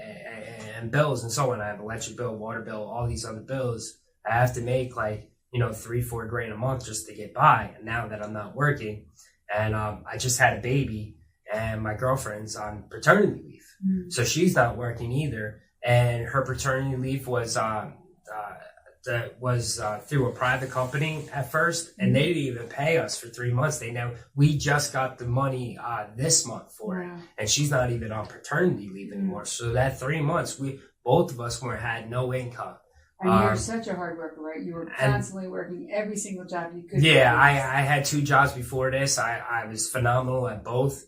and bills and so on. I have electric bill, water bill, all these other bills. I have to make like, $3-4 grand a month just to get by. And now that I'm not working and, I just had a baby and my girlfriend's on paternity leave. Mm-hmm. So she's not working either. And her paternity leave was, through a private company at first, and they didn't even pay us for 3 months. We just got the money this month for it, and she's not even on paternity leave anymore. So that 3 months, both of us had no income. And you're such a hard worker, right? You were constantly working every single job you could. Yeah, I had 2 jobs before this. I was phenomenal at both.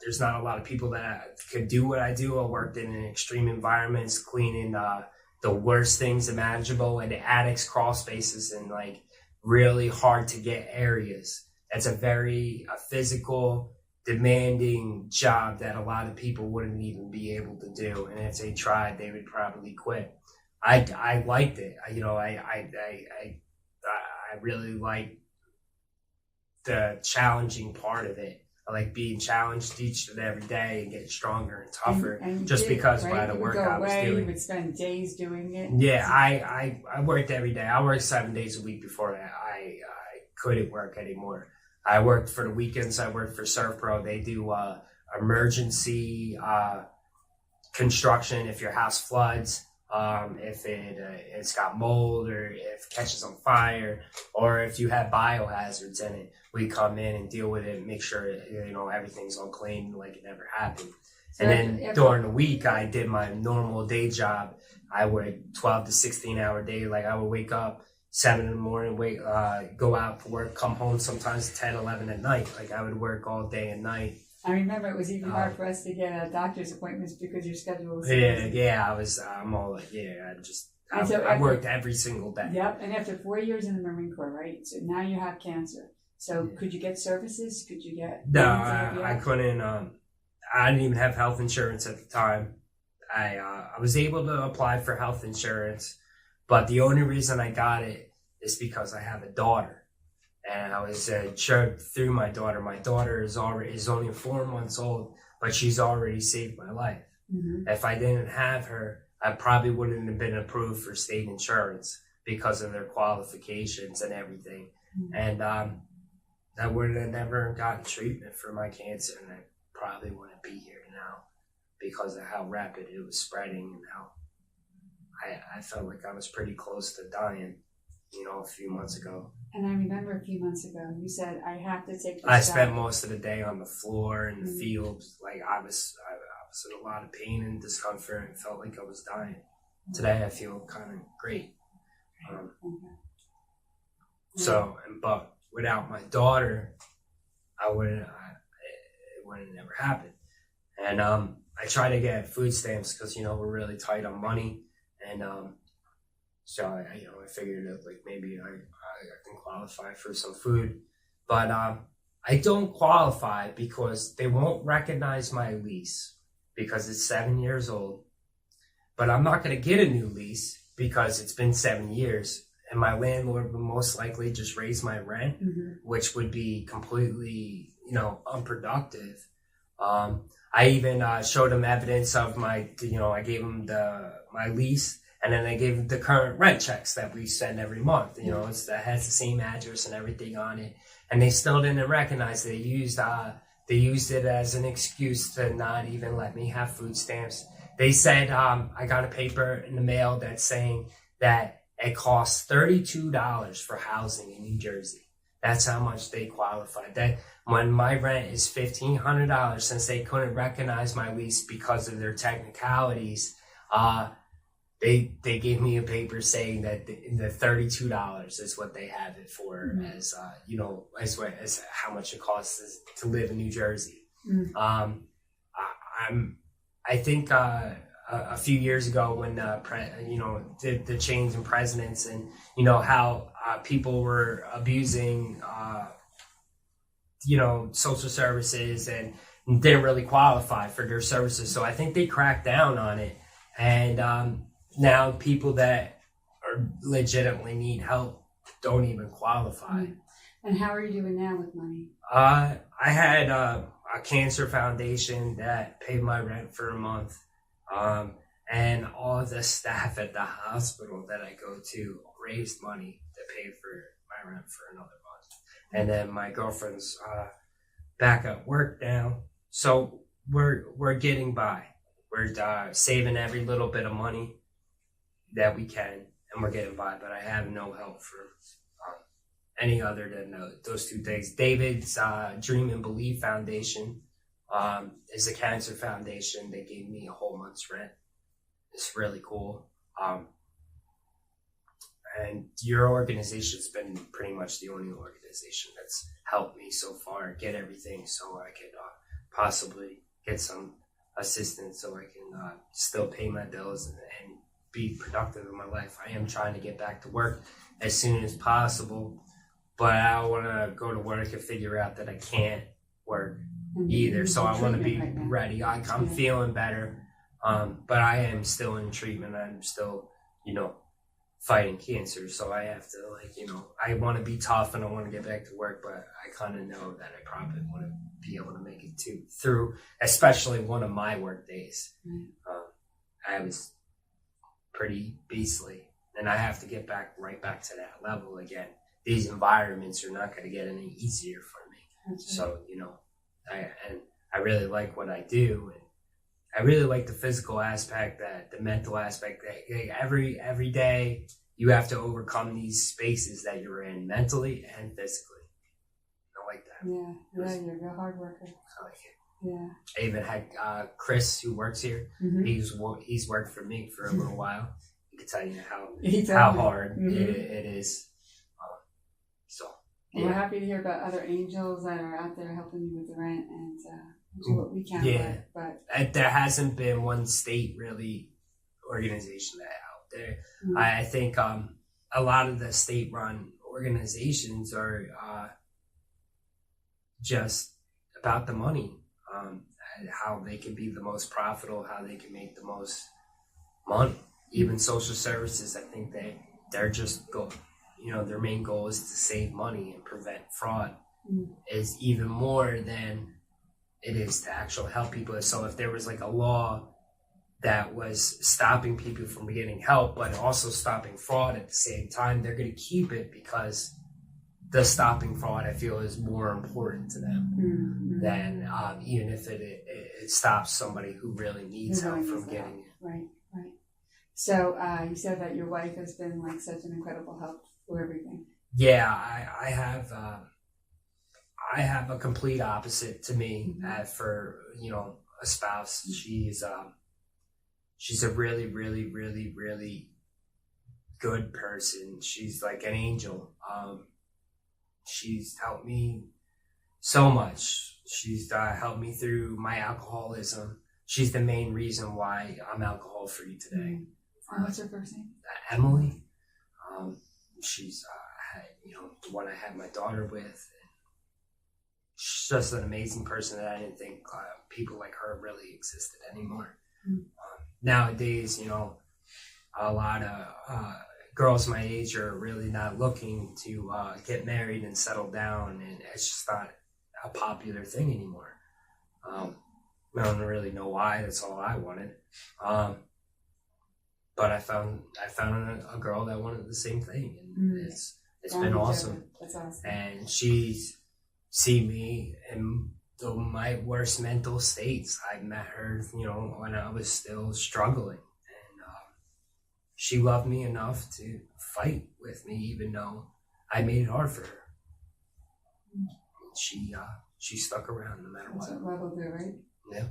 There's not a lot of people that could do what I do. I worked in extreme environments, cleaning the worst things imaginable in the attics, crawl spaces, and like really hard to get areas. It's a very physical, demanding job that a lot of people wouldn't even be able to do. And if they tried, they would probably quit. I liked it. I really liked the challenging part of it. I like being challenged each and every day and getting stronger and tougher and just because by the work I was doing. You would spend days doing it. Yeah, I worked every day. I worked 7 days a week before that. I couldn't work anymore. I worked for the weekends. I worked for Surf Pro. They do emergency construction if your house floods, if it's got mold or if it catches on fire, or if you have biohazards in it. We come in and deal with it and make sure everything's all clean like it never happened. So and then during the week, I did my normal day job. I worked 12 to 16 hour day. Like I would wake up 7 in the morning, go out for work, come home sometimes 10, 11 at night. Like I would work all day and night. I remember it was even hard for us to get doctor's appointments because your schedule was. I worked every single day. Yep, and after 4 years in the Marine Corps, right? So now you have cancer. So could you get services? Could you get? No, I couldn't. I didn't even have health insurance at the time. I was able to apply for health insurance, but the only reason I got it is because I have a daughter, and I was insured through my daughter. My daughter is only 4 months old, but she's already saved my life. Mm-hmm. If I didn't have her, I probably wouldn't have been approved for state insurance because of their qualifications and everything. Mm-hmm. And I would have never gotten treatment for my cancer, and I probably wouldn't be here now because of how rapid it was spreading and how I felt like I was pretty close to dying, a few months ago. And I remember a few months ago, you said, I have to take this I spent most of the day on the floor in the fields. Like I was in a lot of pain and discomfort and felt like I was dying. Today I feel kind of great. But without my daughter, it wouldn't have never happened. And I try to get food stamps because we're really tight on money, and so I figured that like maybe I can qualify for some food, but I don't qualify because they won't recognize my lease because it's 7 years old. But I'm not going to get a new lease because it's been 7 years. And my landlord would most likely just raise my rent, mm-hmm. which would be completely, unproductive. I even showed him evidence of I gave him my lease, and then I gave him the current rent checks that we send every month. It has the same address and everything on it, and they still didn't recognize it. They used it as an excuse to not even let me have food stamps. They said I got a paper in the mail that's saying that it costs $32 for housing in New Jersey. That's how much they qualified. That when my rent is $1,500, since they couldn't recognize my lease because of their technicalities, they gave me a paper saying that the $32 is what they have it for, as as how much it costs to live in New Jersey. I think a few years ago when the change in presidents and how people were abusing social services and didn't really qualify for their services, so I think they cracked down on it, and now people that are legitimately need help don't even qualify. And how are you doing now with money? I had a cancer foundation that paid my rent for a month. And all the staff at the hospital that I go to raised money to pay for my rent for another month. And then my girlfriend's back at work now. So we're getting by. We're saving every little bit of money that we can, and we're getting by. But I have no help for any other than those two things. David's Dream and Believe Foundation is a cancer foundation. They gave me a whole month's rent. It's really cool. And your organization's been pretty much the only organization that's helped me so far get everything so I could possibly get some assistance so I can still pay my bills and be productive in my life. I am trying to get back to work as soon as possible, but I don't want to go to work and figure out that I can't work either. So I want to be ready. I'm feeling better, but I am still in treatment. I'm still, fighting cancer. So I have to, I want to be tough and I want to get back to work, but I kind of know that I probably wouldn't be able to make it through, especially one of my work days. I was pretty beastly, and I have to get right back to that level again. These environments are not going to get any easier for me. That's So, I really like what I do, and I really like the physical aspect, the mental aspect. That every day you have to overcome these spaces that you're in mentally and physically. I like that. Yeah, you're a hard worker. I like it. Yeah. I even had Chris, who works here. He's worked for me for a little while. He can tell you how hard it is. We're happy to hear about other angels that are out there helping you with the rent and do what we can. But there hasn't been one state really organization that out there. I think a lot of the state-run organizations are just about the money, how they can be the most profitable, how they can make the most money. Even social services, I think they're just go. Their main goal is to save money and prevent fraud. Is even more than it is to actually help people. So if there was a law that was stopping people from getting help, but also stopping fraud at the same time, they're going to keep it because the stopping fraud, I feel, is more important to them than even if it stops somebody who really needs help from getting it. Right. So you said that your wife has been such an incredible help for everything. Yeah, I have a complete opposite to me for a spouse. She's a really, really, really, really good person. She's like an angel. She's helped me so much. She's helped me through my alcoholism. She's the main reason why I'm alcohol free today. What's her first name? Emily. She's the one I had my daughter with. She's just an amazing person that I didn't think people like her really existed anymore. Nowadays, a lot of girls my age are really not looking to get married and settle down, and it's just not a popular thing anymore. I don't really know why. That's all I wanted. But I found a girl that wanted the same thing, and it's been awesome. That's awesome. And she's seen me in my worst mental states. I met her, when I was still struggling, and she loved me enough to fight with me, even though I made it hard for her. She stuck around no matter That's what. what love will do, right? Yeah.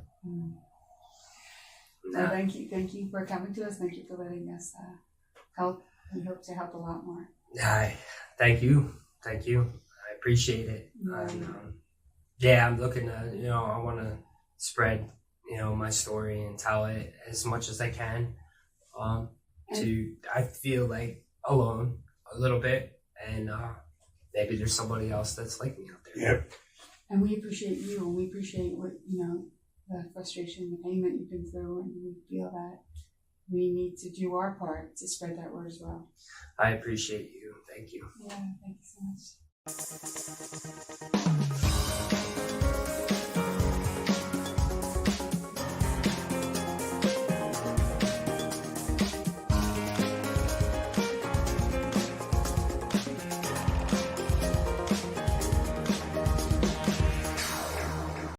So thank you for coming to us. Thank you for letting us help. We hope to help a lot more. Thank you. I appreciate it. I'm looking to, I want to spread, my story and tell it as much as I can. I feel like alone a little bit, and maybe there's somebody else that's like me out there. Yep. And we appreciate you, and we appreciate what, the frustration, the pain that you've been through, and we feel that we need to do our part to spread that word as well. I appreciate you. Thank you. Yeah, thank you so much.